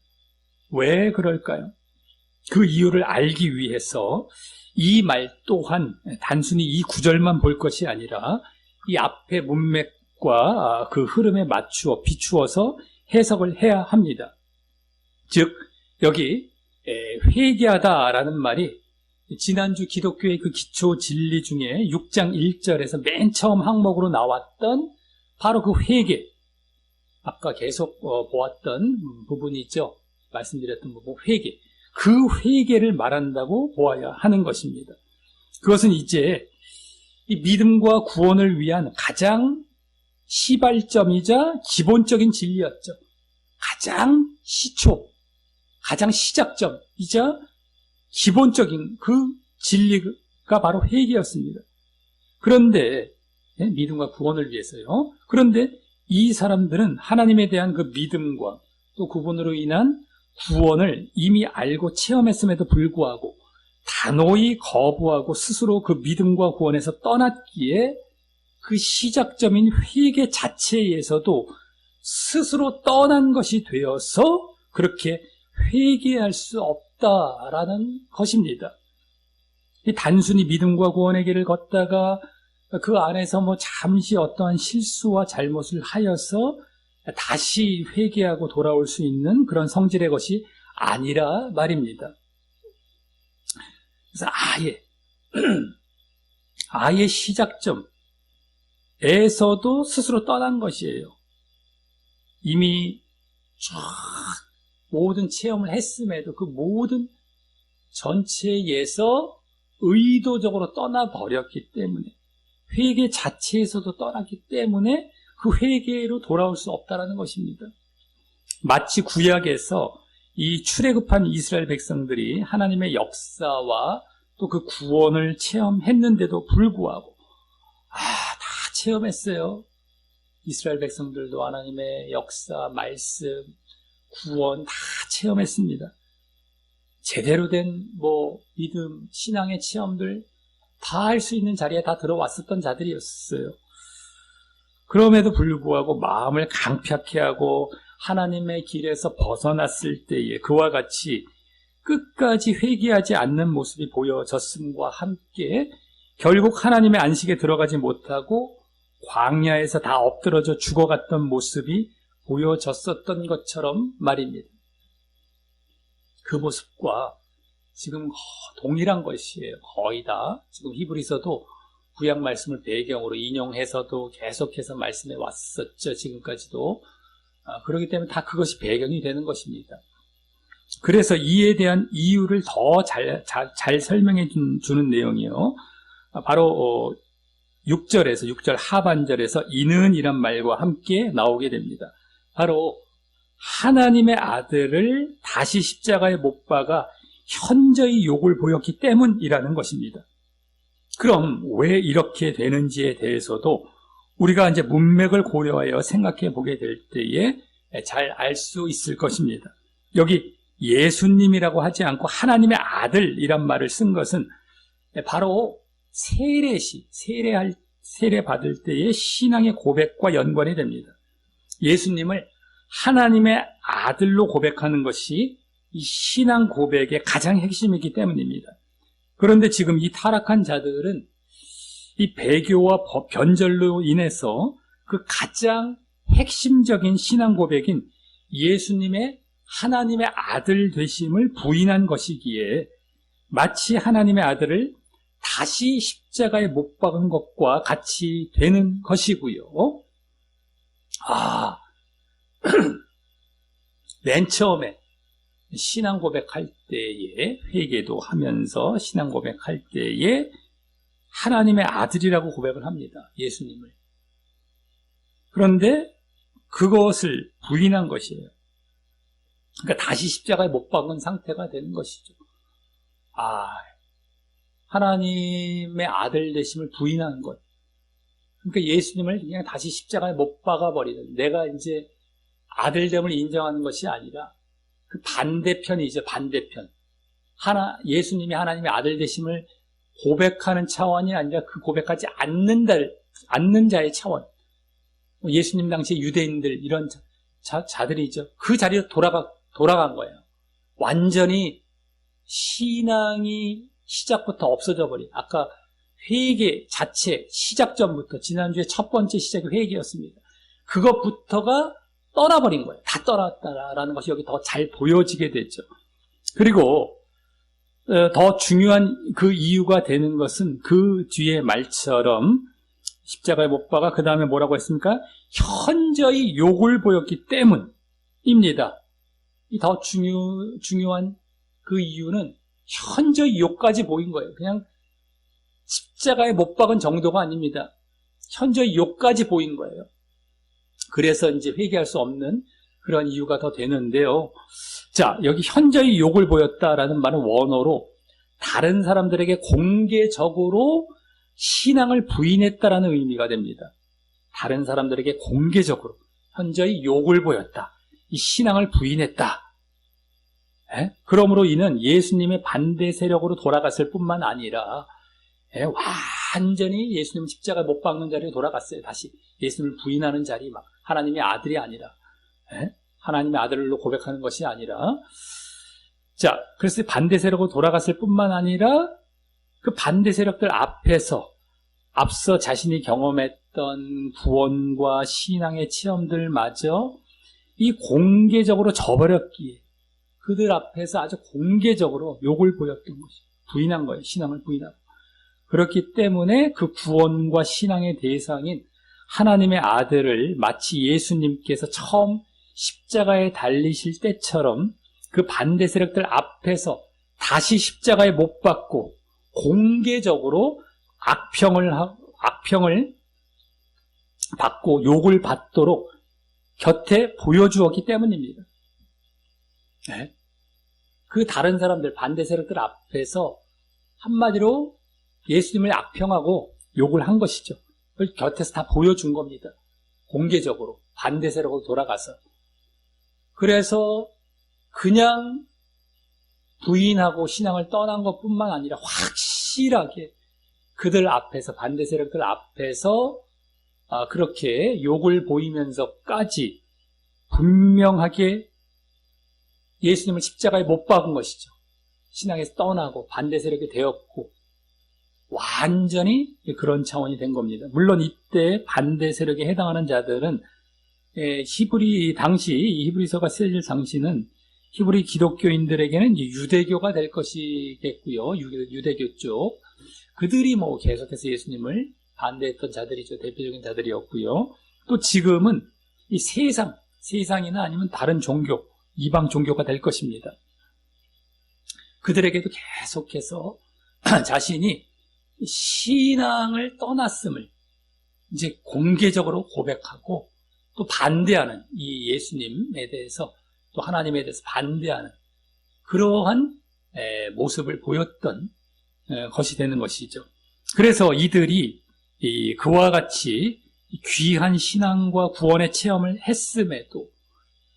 왜 그럴까요? 그 이유를 알기 위해서 이 말 또한 단순히 이 구절만 볼 것이 아니라 이 앞의 문맥과 그 흐름에 맞추어 비추어서 해석을 해야 합니다. 즉 여기 회개하다라는 말이 지난주 기독교의 그 기초 진리 중에 6장 1절에서 맨 처음 항목으로 나왔던 바로 그 회개, 아까 계속 보았던 부분이 있죠. 말씀드렸던 부분, 회개. 그 회개를 말한다고 보아야 하는 것입니다. 그것은 이제 이 믿음과 구원을 위한 가장 시발점이자 기본적인 진리였죠. 가장 시초, 가장 시작점이자 기본적인 그 진리가 바로 회개였습니다. 그런데 믿음과 구원을 위해서요. 그런데 이 사람들은 하나님에 대한 그 믿음과 또 그분으로 인한 구원을 이미 알고 체험했음에도 불구하고 단호히 거부하고 스스로 그 믿음과 구원에서 떠났기에 그 시작점인 회개 자체에서도 스스로 떠난 것이 되어서 그렇게 회개할 수 없다라는 것입니다. 단순히 믿음과 구원의 길을 걷다가 그 안에서 잠시 어떠한 실수와 잘못을 하여서 다시 회개하고 돌아올 수 있는 그런 성질의 것이 아니라 말입니다. 그래서 아예 시작점에서도 스스로 떠난 것이에요. 이미 모든 체험을 했음에도 그 모든 전체에서 의도적으로 떠나버렸기 때문에 회개 자체에서도 떠났기 때문에 그 회개로 돌아올 수 없다는 것입니다. 마치 구약에서 이 출애굽한 이스라엘 백성들이 하나님의 역사와 또 그 구원을 체험했는데도 불구하고 다 체험했어요. 이스라엘 백성들도 하나님의 역사, 말씀, 구원 다 체험했습니다. 제대로 된 믿음, 신앙의 체험들 다 할 수 있는 자리에 다 들어왔었던 자들이었어요. 그럼에도 불구하고 마음을 강팍해 하고 하나님의 길에서 벗어났을 때에 그와 같이 끝까지 회개하지 않는 모습이 보여졌음과 함께 결국 하나님의 안식에 들어가지 못하고 광야에서 다 엎드러져 죽어갔던 모습이 보여졌었던 것처럼 말입니다. 그 모습과 지금 동일한 것이에요. 거의 다. 지금 히브리서도 구약 말씀을 배경으로 인용해서도 계속해서 말씀해 왔었죠. 지금까지도. 그렇기 때문에 다 그것이 배경이 되는 것입니다. 그래서 이에 대한 이유를 더 잘 설명해 주는 내용이요. 바로 6절 하반절에서 이는이란 말과 함께 나오게 됩니다. 바로 하나님의 아들을 다시 십자가에 못 박아 현저히 욕을 보였기 때문이라는 것입니다. 그럼 왜 이렇게 되는지에 대해서도 우리가 이제 문맥을 고려하여 생각해 보게 될 때에 잘 알 수 있을 것입니다. 여기 예수님이라고 하지 않고 하나님의 아들이란 말을 쓴 것은 바로 세례 받을 때의 신앙의 고백과 연관이 됩니다. 예수님을 하나님의 아들로 고백하는 것이 이 신앙 고백의 가장 핵심이기 때문입니다. 그런데 지금 이 타락한 자들은 이 배교와 변절로 인해서 그 가장 핵심적인 신앙 고백인 예수님의 하나님의 아들 되심을 부인한 것이기에 마치 하나님의 아들을 다시 십자가에 못 박은 것과 같이 되는 것이고요. 맨 처음에 신앙 고백할 때에 회개도 하면서 신앙 고백할 때에 하나님의 아들이라고 고백을 합니다. 예수님을. 그런데 그것을 부인한 것이에요. 그러니까 다시 십자가에 못 박은 상태가 되는 것이죠. 하나님의 아들 되심을 부인하는 것. 그러니까 예수님을 그냥 다시 십자가에 못 박아버리는, 내가 이제 아들됨을 인정하는 것이 아니라 그 반대편이죠. 반대편. 예수님이 하나님의 아들 되심을 고백하는 차원이 아니라 그 고백하지 않는 자의 차원. 예수님 당시에 유대인들 이런 자들이죠. 그 자리로 돌아간 거예요. 완전히 신앙이 시작부터 없어져 버린. 아까 회개 자체 시작 전부터 지난주에 첫 번째 시작이 회개였습니다. 그것부터가 떠나버린 거예요. 다 떠났다라는 것이 여기 더 잘 보여지게 됐죠. 그리고 더 중요한 그 이유가 되는 것은 그 뒤에 말처럼 십자가에 못 박아 그 다음에 뭐라고 했습니까? 현저히 욕을 보였기 때문입니다. 이 더 중요한 그 이유는 현저히 욕까지 보인 거예요. 그냥 십자가에 못 박은 정도가 아닙니다. 현저히 욕까지 보인 거예요. 그래서 이제 회개할 수 없는 그런 이유가 더 되는데요. 자, 여기 현저히 욕을 보였다라는 말은 원어로 다른 사람들에게 공개적으로 신앙을 부인했다라는 의미가 됩니다. 다른 사람들에게 공개적으로 현저히 욕을 보였다. 이 신앙을 부인했다. 그러므로 이는 예수님의 반대 세력으로 돌아갔을 뿐만 아니라 완전히 예수님 십자가에 못 박는 자리에 돌아갔어요. 다시 예수님을 부인하는 자리, 막 하나님의 아들이 아니라 하나님의 아들로 고백하는 것이 아니라, 자, 그래서 반대 세력으로 돌아갔을 뿐만 아니라 그 반대 세력들 앞에서 앞서 자신이 경험했던 구원과 신앙의 체험들마저 이 공개적으로 저버렸기에 그들 앞에서 아주 공개적으로 욕을 보였던 것이 부인한 거예요. 신앙을 부인하고. 그렇기 때문에 그 구원과 신앙의 대상인 하나님의 아들을 마치 예수님께서 처음 십자가에 달리실 때처럼 그 반대 세력들 앞에서 다시 십자가에 못 박고 공개적으로 악평을 받고 욕을 받도록 곁에 보여주었기 때문입니다. 그 다른 사람들, 반대 세력들 앞에서 한마디로 예수님을 악평하고 욕을 한 것이죠. 그걸 곁에서 다 보여준 겁니다. 공개적으로 반대 세력으로 돌아가서. 그래서 그냥 부인하고 신앙을 떠난 것뿐만 아니라 확실하게 그들 앞에서, 반대 세력들 앞에서 그렇게 욕을 보이면서까지 분명하게 예수님을 십자가에 못 박은 것이죠. 신앙에서 떠나고 반대 세력이 되었고 완전히 그런 차원이 된 겁니다. 물론 이때 반대 세력에 해당하는 자들은 당시 히브리서가 쓰여질 당시는 히브리 기독교인들에게는 유대교가 될 것이겠고요. 유대교 쪽. 그들이 계속해서 예수님을 반대했던 자들이죠. 대표적인 자들이었고요. 또 지금은 이 세상이나 아니면 다른 종교, 이방 종교가 될 것입니다. 그들에게도 계속해서 자신이 신앙을 떠났음을 이제 공개적으로 고백하고 또 반대하는 이 예수님에 대해서 또 하나님에 대해서 반대하는 그러한 모습을 보였던 것이 되는 것이죠. 그래서 이들이 그와 같이 귀한 신앙과 구원의 체험을 했음에도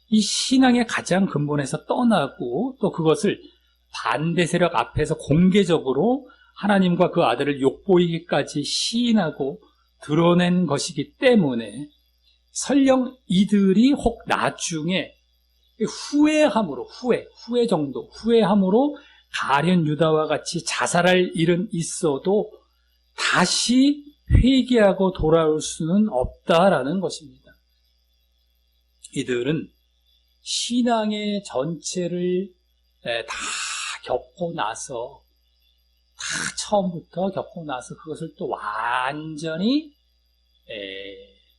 이 신앙의 가장 근본에서 떠나고 또 그것을 반대 세력 앞에서 공개적으로 하나님과 그 아들을 욕보이기까지 시인하고 드러낸 것이기 때문에 설령 이들이 혹 나중에 후회함으로 가룟 유다와 같이 자살할 일은 있어도 다시 회개하고 돌아올 수는 없다라는 것입니다. 이들은 신앙의 전체를 다 겪고 나서 처음부터 겪고 나서 그것을 또 완전히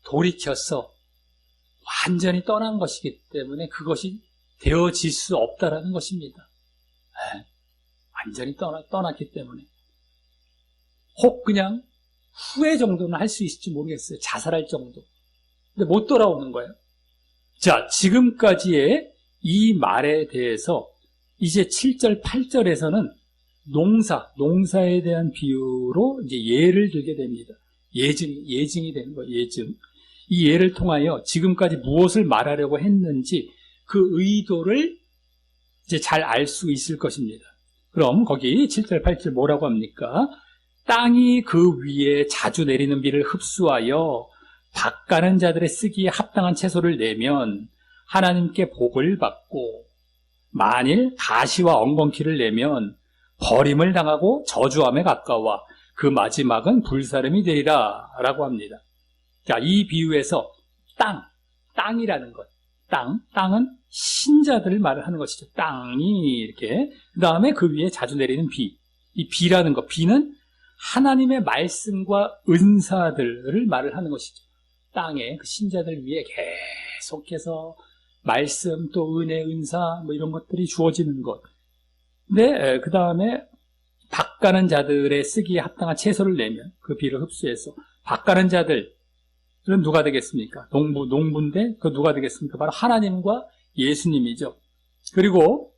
돌이켜서 완전히 떠난 것이기 때문에 그것이 되어질 수 없다라는 것입니다. 완전히 떠났기 때문에 혹 그냥 후회 정도는 할 수 있을지 모르겠어요. 자살할 정도. 근데 못 돌아오는 거예요. 자, 지금까지의 이 말에 대해서 이제 7절, 8절에서는 농사에 대한 비유로 이제 예를 들게 됩니다. 예증이 되는 거예요. 예증. 이 예를 통하여 지금까지 무엇을 말하려고 했는지 그 의도를 이제 잘 알 수 있을 것입니다. 그럼 거기 7절, 8절 뭐라고 합니까? 땅이 그 위에 자주 내리는 비를 흡수하여 밭 가는 자들의 쓰기에 합당한 채소를 내면 하나님께 복을 받고 만일 가시와 엉겅퀴를 내면 버림을 당하고 저주함에 가까워 그 마지막은 불사름이 되리라 라고 합니다. 자, 이 비유에서 땅이라는 것, 땅은 신자들을 말을 하는 것이죠. 땅이 이렇게. 그 다음에 그 위에 자주 내리는 비. 이 비라는 것, 비는 하나님의 말씀과 은사들을 말을 하는 것이죠. 땅에 그 신자들 위에 계속해서 말씀 또 은혜, 은사 뭐 이런 것들이 주어지는 것. 근데 그 다음에 밭 가는 자들의 쓰기에 합당한 채소를 내면 그 비를 흡수해서 밭 가는 자들은 누가 되겠습니까? 농부인데 그 누가 되겠습니까? 바로 하나님과 예수님이죠. 그리고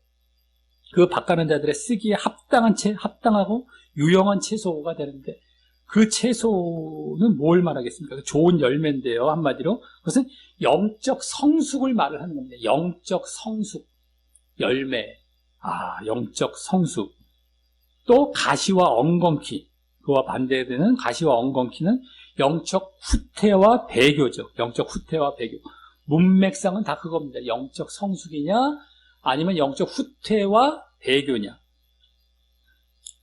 그 밭 가는 자들의 쓰기에 합당하고 유용한 채소가 되는데 그 채소는 뭘 말하겠습니까? 좋은 열매인데요. 한마디로 그것은 영적 성숙을 말을 하는 겁니다. 영적 성숙, 열매, 영적 성숙. 또 가시와 엉겅퀴, 그와 반대되는 가시와 엉겅퀴는 영적 후퇴와 배교죠. 영적 후퇴와 배교. 문맥상은 다 그겁니다. 영적 성숙이냐 아니면 영적 후퇴와 배교냐.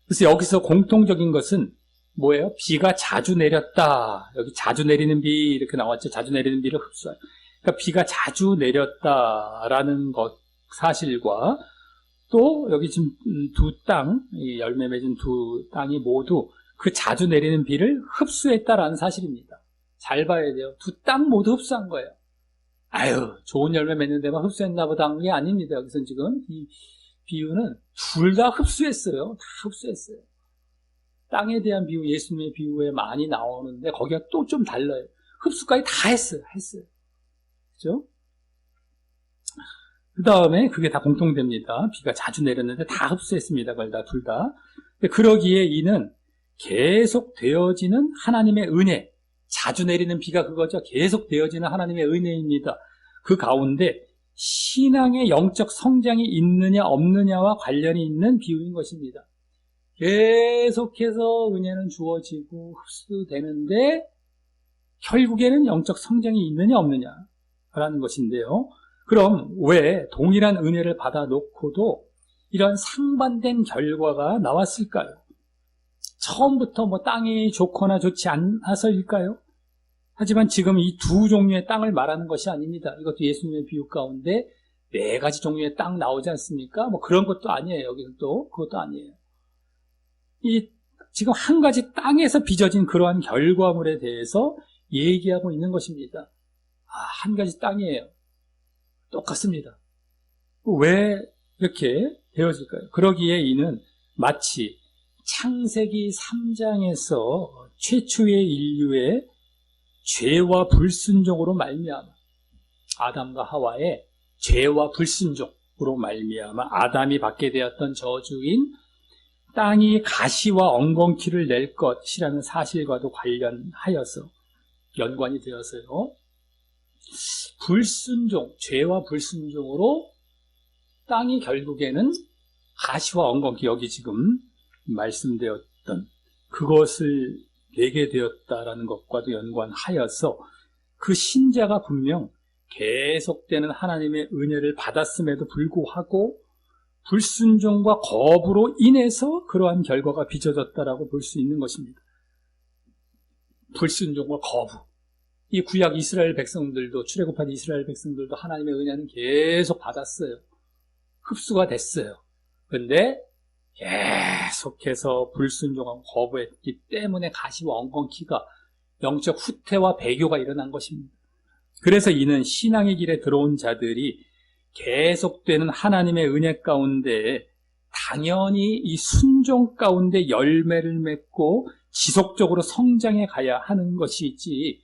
그래서 여기서 공통적인 것은 뭐예요? 비가 자주 내렸다. 여기 자주 내리는 비 이렇게 나왔죠. 자주 내리는 비를 흡수할. 그러니까 비가 자주 내렸다라는 것 사실과 또 여기 지금 두 땅, 열매 맺은 두 땅이 모두 그 자주 내리는 비를 흡수했다라는 사실입니다. 잘 봐야 돼요. 두 땅 모두 흡수한 거예요. 좋은 열매 맺는 데만 흡수했나 보다 한 게 아닙니다. 여기서 지금 이 비유는 둘 다 흡수했어요. 다 흡수했어요. 땅에 대한 비유, 예수님의 비유에 많이 나오는데 거기가 또 좀 달라요. 흡수까지 다 했어요. 그죠? 그 다음에 그게 다 공통됩니다. 비가 자주 내렸는데 다 흡수했습니다. 그걸 다 둘 다. 그러기에 이는 계속 되어지는 하나님의 은혜, 자주 내리는 비가 그거죠. 계속 되어지는 하나님의 은혜입니다. 그 가운데 신앙의 영적 성장이 있느냐 없느냐와 관련이 있는 비유인 것입니다. 계속해서 은혜는 주어지고 흡수되는데 결국에는 영적 성장이 있느냐 없느냐라는 것인데요. 그럼 왜 동일한 은혜를 받아놓고도 이런 상반된 결과가 나왔을까요? 처음부터 땅이 좋거나 좋지 않아서일까요? 하지만 지금 이 두 종류의 땅을 말하는 것이 아닙니다. 이것도 예수님의 비유 가운데 4가지 종류의 땅 나오지 않습니까? 그런 것도 아니에요. 여기서도 그것도 아니에요. 지금 한 가지 땅에서 빚어진 그러한 결과물에 대해서 얘기하고 있는 것입니다. 한 가지 땅이에요. 똑같습니다. 왜 이렇게 되어질까요? 그러기에 이는 마치 창세기 3장에서 최초의 인류의 죄와 불순종으로 말미암아 아담과 하와의 죄와 불순종으로 말미암아 아담이 받게 되었던 저주인 땅이 가시와 엉겅퀴를 낼 것이라는 사실과도 관련하여서 연관이 되어서요. 불순종, 죄와 불순종으로 땅이 결국에는 가시와 엉겅퀴, 여기 지금 말씀되었던 그것을 내게 되었다라는 것과도 연관하여서 그 신자가 분명 계속되는 하나님의 은혜를 받았음에도 불구하고 불순종과 거부로 인해서 그러한 결과가 빚어졌다라고 볼 수 있는 것입니다. 불순종과 거부. 이 구약 이스라엘 백성들도, 출애굽한 이스라엘 백성들도 하나님의 은혜는 계속 받았어요. 흡수가 됐어요. 그런데 계속해서 불순종하고 거부했기 때문에 가시와 엉겅퀴가 영적 후퇴와 배교가 일어난 것입니다. 그래서 이는 신앙의 길에 들어온 자들이 계속되는 하나님의 은혜 가운데 당연히 이 순종 가운데 열매를 맺고 지속적으로 성장해 가야 하는 것이지,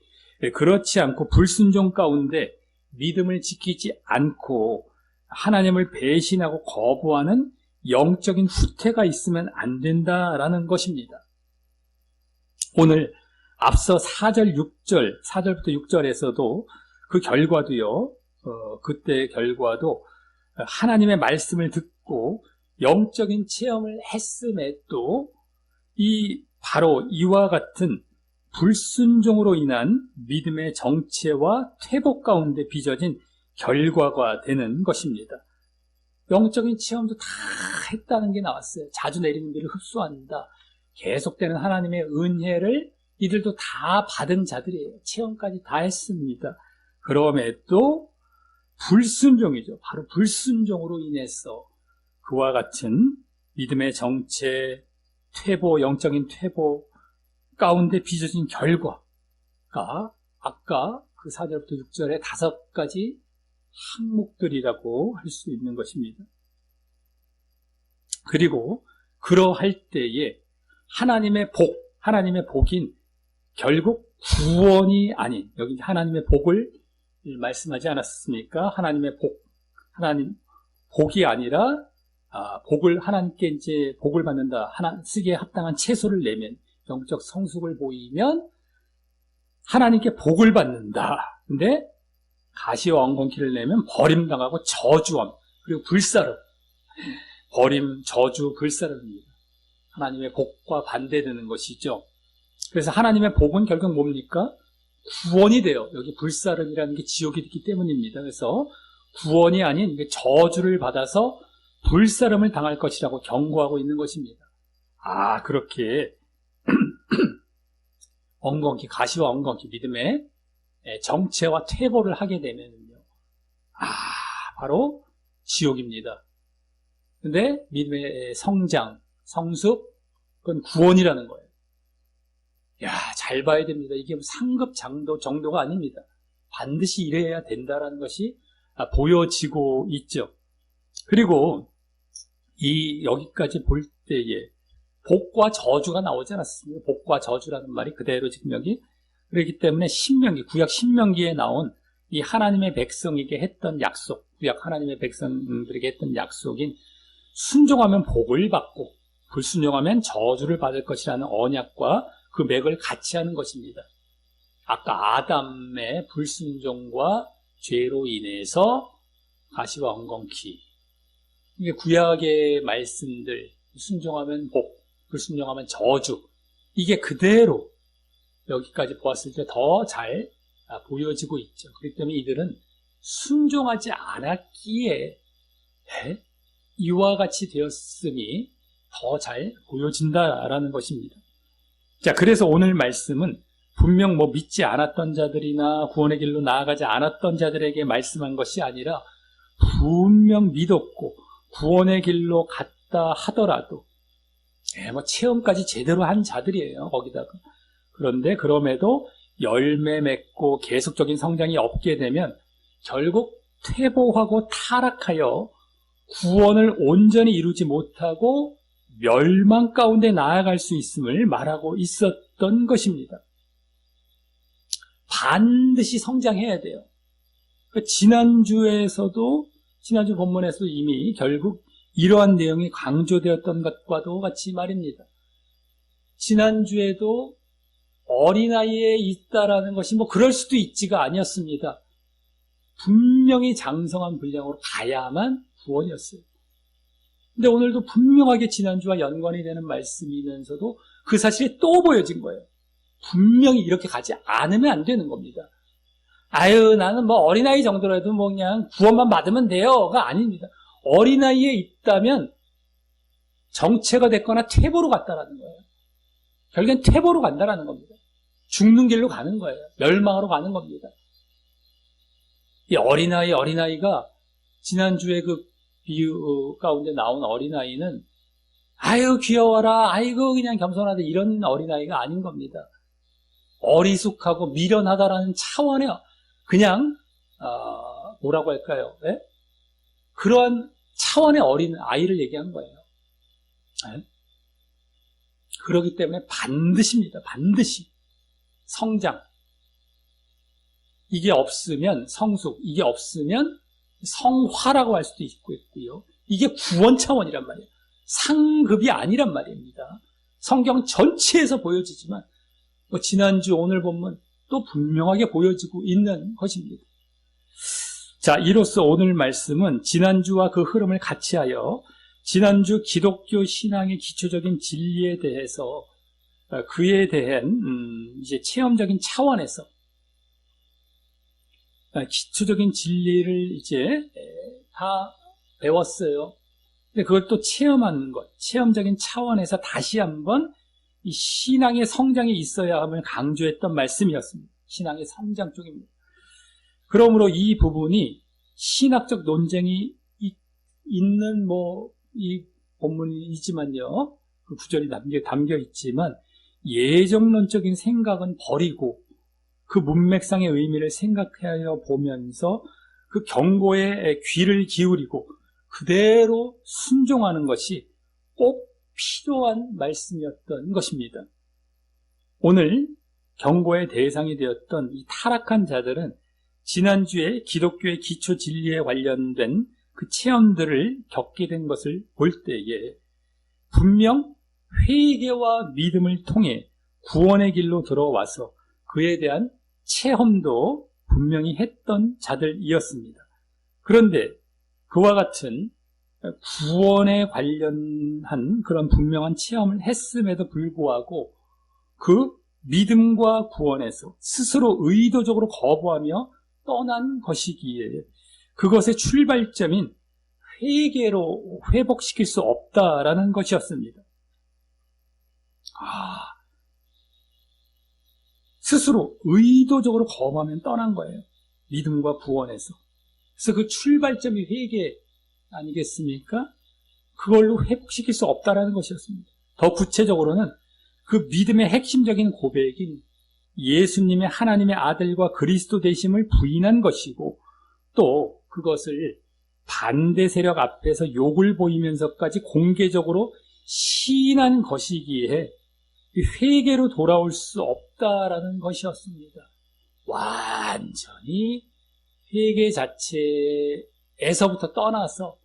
그렇지 않고 불순종 가운데 믿음을 지키지 않고 하나님을 배신하고 거부하는 영적인 후퇴가 있으면 안 된다라는 것입니다. 오늘 앞서 4절, 6절, 4절부터 6절에서도 그 결과도요, 그때의 결과도 하나님의 말씀을 듣고 영적인 체험을 했음에도 바로 이와 같은 불순종으로 인한 믿음의 정체와 퇴보 가운데 빚어진 결과가 되는 것입니다. 영적인 체험도 다 했다는 게 나왔어요. 자주 내리는 비를 흡수한다. 계속되는 하나님의 은혜를 이들도 다 받은 자들이에요. 체험까지 다 했습니다. 그럼에도 불순종이죠. 바로 불순종으로 인해서 그와 같은 믿음의 정체, 퇴보, 영적인 퇴보 가운데 빚어진 결과가 아까 그 4절부터 6절의 5가지 항목들이라고 할 수 있는 것입니다. 그리고 그러할 때에 하나님의 복인 결국 구원이 아닌, 여기 하나님의 복을 말씀하지 않았습니까? 하나님의 복이 아니라 복을 하나님께 이제 복을 받는다, 쓰기에 합당한 채소를 내면, 영적 성숙을 보이면 하나님께 복을 받는다. 근데 가시와 엉겅퀴를 내면 버림당하고 저주함, 그리고 불사름. 버림, 저주, 불사름입니다. 하나님의 복과 반대되는 것이죠. 그래서 하나님의 복은 결국 뭡니까? 구원이 돼요. 여기 불사름이라는 게 지옥이 있기 때문입니다. 그래서 구원이 아닌 저주를 받아서 불사름을 당할 것이라고 경고하고 있는 것입니다. 그렇게 가시와 엉겅퀴, 믿음의 정체와 퇴보를 하게 되면요, 바로 지옥입니다. 근데 믿음의 성장, 성숙, 그건 구원이라는 거예요. 잘 봐야 됩니다. 이게 상급 정도가 아닙니다. 반드시 이래야 된다라는 것이 보여지고 있죠. 그리고 여기까지 볼 때에 복과 저주가 나오지 않았습니다. 복과 저주라는 말이 그대로 지금 여기. 그렇기 때문에 구약 신명기에 나온 이 하나님의 백성에게 했던 약속, 구약 하나님의 백성들에게 했던 약속인 순종하면 복을 받고 불순종하면 저주를 받을 것이라는 언약과 그 맥을 같이 하는 것입니다. 아까 아담의 불순종과 죄로 인해서 가시와 엉겅퀴, 이게 구약의 말씀들, 순종하면 복, 불순종하면 저주, 이게 그대로 여기까지 보았을 때 더 잘 보여지고 있죠. 그렇기 때문에 이들은 순종하지 않았기에 이와 같이 되었으니 더 잘 보여진다라는 것입니다. 자, 그래서 오늘 말씀은 분명 믿지 않았던 자들이나 구원의 길로 나아가지 않았던 자들에게 말씀한 것이 아니라 분명 믿었고 구원의 길로 갔다 하더라도 체험까지 제대로 한 자들이에요. 거기다가. 그런데 그럼에도 열매 맺고 계속적인 성장이 없게 되면 결국 퇴보하고 타락하여 구원을 온전히 이루지 못하고 멸망 가운데 나아갈 수 있음을 말하고 있었던 것입니다. 반드시 성장해야 돼요. 지난주 본문에서도 이미 결국 이러한 내용이 강조되었던 것과도 같이 말입니다. 지난주에도 어린아이에 있다라는 것이 그럴 수도 있지가 아니었습니다. 분명히 장성한 분량으로 가야만 구원이었어요. 근데 오늘도 분명하게 지난주와 연관이 되는 말씀이면서도 그 사실이 또 보여진 거예요. 분명히 이렇게 가지 않으면 안 되는 겁니다. 나는 어린아이 정도라도 그냥 구원만 받으면 돼요가 아닙니다. 어린아이에 있다면 정체가 됐거나 퇴보로 갔다라는 거예요. 결국엔 퇴보로 간다라는 겁니다. 죽는 길로 가는 거예요. 멸망으로 가는 겁니다. 이 어린아이가 지난주에 그 비유 가운데 나온 어린아이는 귀여워라, 그냥 겸손하다 이런 어린아이가 아닌 겁니다. 어리숙하고 미련하다라는 차원의 그냥 뭐라고 할까요? 네? 그러한 차원의 어린 아이를 얘기한 거예요. 네? 그렇기 때문에 반드시입니다. 반드시 성장. 이게 없으면 성숙, 이게 없으면 성화라고 할 수도 있고요. 이게 구원 차원이란 말이에요. 상급이 아니란 말입니다. 성경 전체에서 보여지지만 지난주 오늘 본문 또 분명하게 보여지고 있는 것입니다. 자, 이로써 오늘 말씀은 지난주와 그 흐름을 같이 하여 지난주 기독교 신앙의 기초적인 진리에 대해서 그에 대한 이제 체험적인 차원에서 기초적인 진리를 이제 다 배웠어요. 근데 그걸 또 체험하는 것, 체험적인 차원에서 다시 한번 이 신앙의 성장이 있어야 함을 강조했던 말씀이었습니다. 신앙의 성장 쪽입니다. 그러므로 이 부분이 신학적 논쟁이 있는 이 본문이지만요, 그 구절이 담겨 있지만 예정론적인 생각은 버리고 그 문맥상의 의미를 생각하여 보면서 그 경고에 귀를 기울이고 그대로 순종하는 것이 꼭 필요한 말씀이었던 것입니다. 오늘 경고의 대상이 되었던 이 타락한 자들은 지난주에 기독교의 기초 진리에 관련된 그 체험들을 겪게 된 것을 볼 때에 분명 회개와 믿음을 통해 구원의 길로 들어와서 그에 대한 체험도 분명히 했던 자들이었습니다. 그런데 그와 같은 구원에 관련한 그런 분명한 체험을 했음에도 불구하고 그 믿음과 구원에서 스스로 의도적으로 거부하며 떠난 것이기에 그것의 출발점인 회개로 회복시킬 수 없다라는 것이었습니다. 스스로 의도적으로 거부하면 떠난 거예요. 믿음과 구원에서. 그래서 그 출발점이 회개 아니겠습니까? 그걸로 회복시킬 수 없다라는 것이었습니다. 더 구체적으로는 그 믿음의 핵심적인 고백인 예수님의 하나님의 아들과 그리스도 되심을 부인한 것이고 또 그것을 반대 세력 앞에서 욕을 보이면서까지 공개적으로 시인한 것이기에 회개로 돌아올 수 없다라는 것이었습니다. 완전히 회개 자체에서부터 떠나서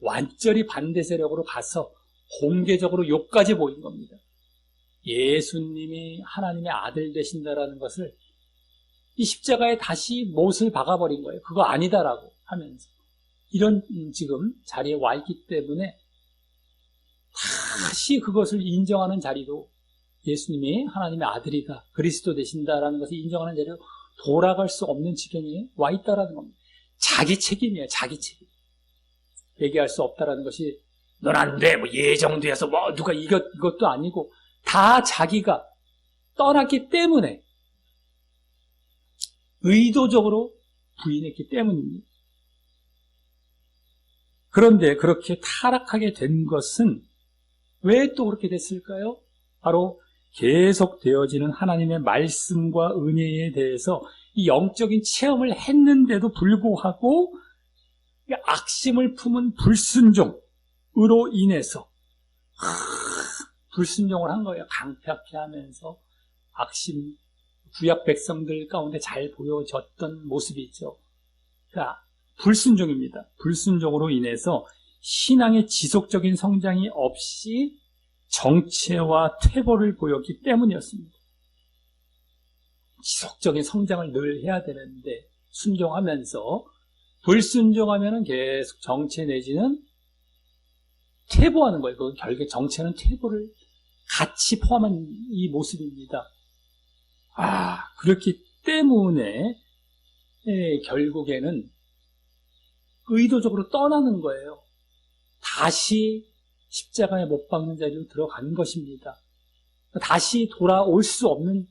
완전히 반대 세력으로 가서 공개적으로 욕까지 보인 겁니다. 예수님이 하나님의 아들 되신다라는 것을 이 십자가에 다시 못을 박아버린 거예요. 그거 아니다라고 하면서 이런 지금 자리에 와 있기 때문에 다시 그것을 인정하는 자리로 예수님이 하나님의 아들이다, 그리스도 되신다라는 것을 인정하는 자리로 돌아갈 수 없는 지경에 와 있다라는 겁니다. 자기 책임이에요. 자기 책임. 얘기할 수 없다라는 것이 넌 안 돼, 예정돼서 누가 이것도 아니고 다 자기가 떠났기 때문에 의도적으로 부인했기 때문입니다. 그런데 그렇게 타락하게 된 것은 왜 또 그렇게 됐을까요? 바로 계속되어지는 하나님의 말씀과 은혜에 대해서 이 영적인 체험을 했는데도 불구하고 악심을 품은 불순종으로 인해서 불순종을 한 거예요. 강팍해 하면서 악심, 구약 백성들 가운데 잘 보여졌던 모습이죠. 그러니까 불순종입니다. 불순종으로 인해서 신앙의 지속적인 성장이 없이 정체와 퇴보를 보였기 때문이었습니다. 지속적인 성장을 늘 해야 되는데 순종하면서 불순종하면은 계속 정체 내지는 퇴보하는 거예요. 그 결국 정체는 퇴보를 같이 포함한 이 모습입니다. 그렇기 때문에 결국에는 의도적으로 떠나는 거예요. 다시 십자가에 못 박는 자리로 들어간 것입니다. 다시 돌아올 수 없는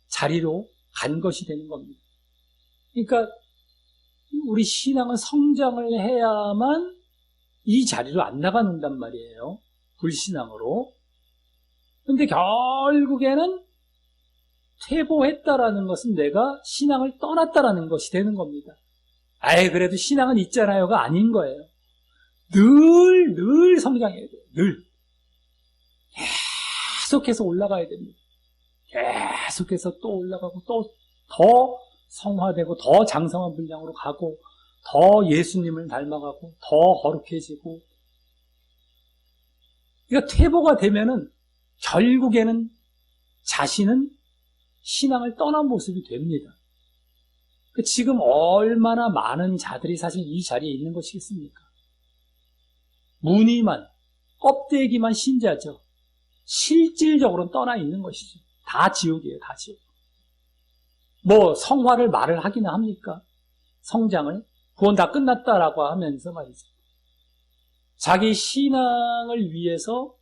자리로 간 것이 되는 겁니다. 그러니까 우리 신앙은 성장을 해야만 이 자리로 안 나가는단 말이에요. 불신앙으로. 근데 결국에는 퇴보했다라는 것은 내가 신앙을 떠났다라는 것이 되는 겁니다. 그래도 신앙은 있잖아요가 아닌 거예요. 늘 성장해야 돼요. 늘. 계속해서 올라가야 됩니다. 계속해서 또 올라가고 또 더 성화되고 더 장성한 분량으로 가고 더 예수님을 닮아가고 더 거룩해지고. 그러니까 퇴보가 되면은 결국에는 자신은 신앙을 떠난 모습이 됩니다. 지금 얼마나 많은 자들이 사실 이 자리에 있는 것이겠습니까? 무늬만, 껍데기만 신자죠. 실질적으로는 떠나 있는 것이죠. 다 지옥이에요, 다 지옥. 성화를 말을 하기는 합니까? 성장을? 구원 다 끝났다라고 하면서 말이죠. 자기 신앙을 위해서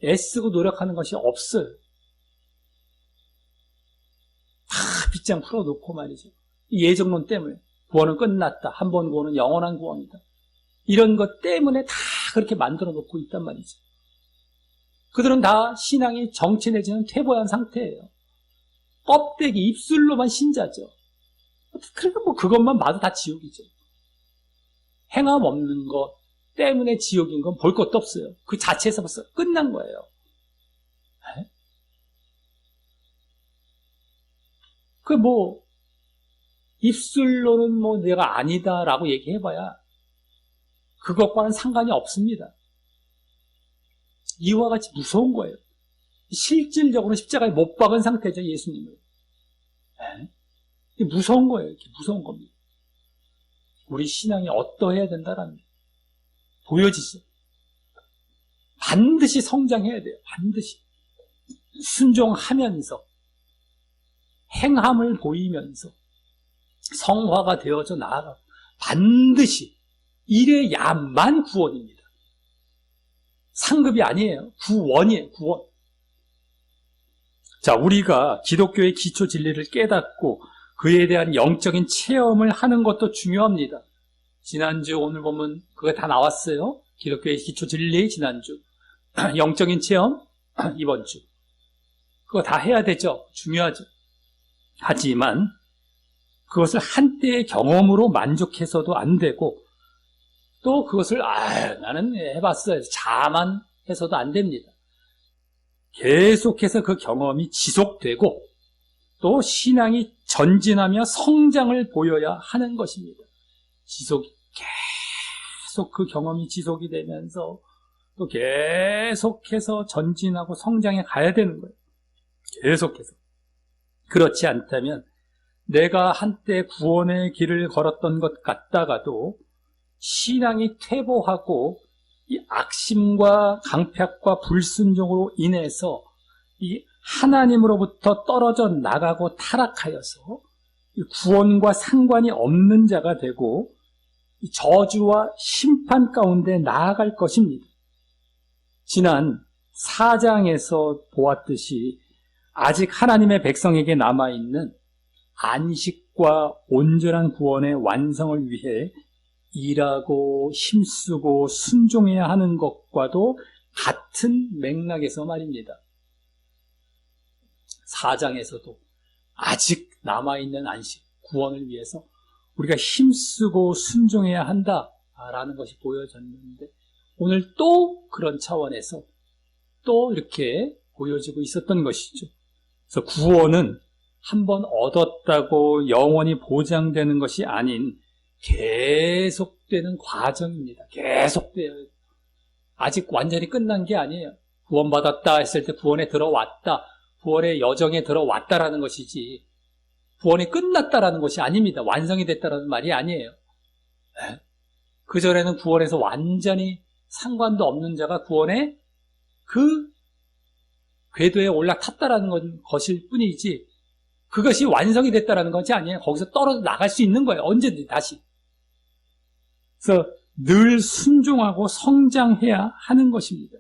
애쓰고 노력하는 것이 없어요. 다 빗장 풀어놓고 말이죠. 예정론 때문에 구원은 끝났다. 한 번 구원은 영원한 구원이다. 이런 것 때문에 다 그렇게 만들어 놓고 있단 말이죠. 그들은 다 신앙이 정체 내지는 퇴보한 상태예요. 껍데기, 입술로만 신자죠. 그러니까 그것만 봐도 다 지옥이죠. 행함 없는 것 때문에 지옥인 건 볼 것도 없어요. 그 자체에서 벌써 끝난 거예요. 입술로는 내가 아니다라고 얘기해봐야 그것과는 상관이 없습니다. 이와 같이 무서운 거예요. 실질적으로 십자가에 못 박은 상태죠, 예수님을. 무서운 거예요. 이렇게 무서운 겁니다. 우리 신앙이 어떠해야 된다라는 게 보여지죠. 반드시 성장해야 돼요. 반드시. 순종하면서 행함을 보이면서 성화가 되어져 나아가 반드시 이래야만 구원입니다. 상급이 아니에요. 구원이에요. 구원. 자, 우리가 기독교의 기초 진리를 깨닫고 그에 대한 영적인 체험을 하는 것도 중요합니다. 지난주 오늘 보면 그거 다 나왔어요. 기독교의 기초 진리 지난주. 영적인 체험 이번 주. 그거 다 해야 되죠. 중요하죠. 하지만 그것을 한때의 경험으로 만족해서도 안 되고 또 그것을 나는 해봤어요. 자만해서도 안 됩니다. 계속해서 그 경험이 지속되고 또 신앙이 전진하며 성장을 보여야 하는 것입니다. 계속 그 경험이 지속이 되면서 또 계속해서 전진하고 성장해 가야 되는 거예요. 계속해서. 그렇지 않다면 내가 한때 구원의 길을 걸었던 것 같다가도 신앙이 퇴보하고 이 악심과 강팍과 불순종으로 인해서 이 하나님으로부터 떨어져 나가고 타락하여서 구원과 상관이 없는 자가 되고 저주와 심판 가운데 나아갈 것입니다. 지난 4장에서 보았듯이 아직 하나님의 백성에게 남아있는 안식과 온전한 구원의 완성을 위해 일하고 힘쓰고 순종해야 하는 것과도 같은 맥락에서 말입니다. 4장에서도 아직 남아있는 안식, 구원을 위해서 우리가 힘쓰고 순종해야 한다라는 것이 보여졌는데 오늘 또 그런 차원에서 또 이렇게 보여지고 있었던 것이죠. 그래서 구원은 한번 얻었다고 영원히 보장되는 것이 아닌 계속되는 과정입니다. 계속돼요. 아직 완전히 끝난 게 아니에요. 구원받았다 했을 때 구원에 들어왔다, 구원의 여정에 들어왔다라는 것이지 구원이 끝났다라는 것이 아닙니다. 완성이 됐다라는 말이 아니에요. 그전에는 구원에서 완전히 상관도 없는 자가 구원에 그 궤도에 올라탔다라는 것일 뿐이지 그것이 완성이 됐다라는 것이 아니에요. 거기서 떨어져 나갈 수 있는 거예요. 언제든지 다시. 그래서 늘 순종하고 성장해야 하는 것입니다.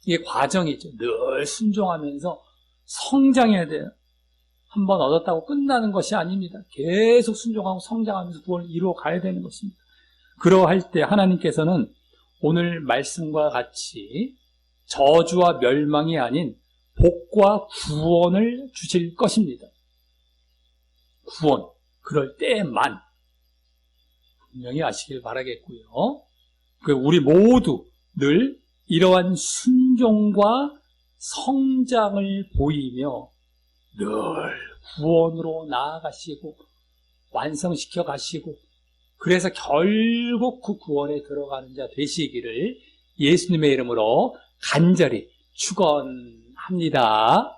이게 과정이죠. 늘 순종하면서 성장해야 돼요. 한번 얻었다고 끝나는 것이 아닙니다. 계속 순종하고 성장하면서 구원을 이루어 가야 되는 것입니다. 그러할 때 하나님께서는 오늘 말씀과 같이 저주와 멸망이 아닌 복과 구원을 주실 것입니다. 구원, 그럴 때만 분명히 아시길 바라겠고요. 우리 모두 늘 이러한 순종과 성장을 보이며 늘 구원으로 나아가시고 완성시켜 가시고 그래서 결국 그 구원에 들어가는 자 되시기를 예수님의 이름으로 간절히 축원합니다.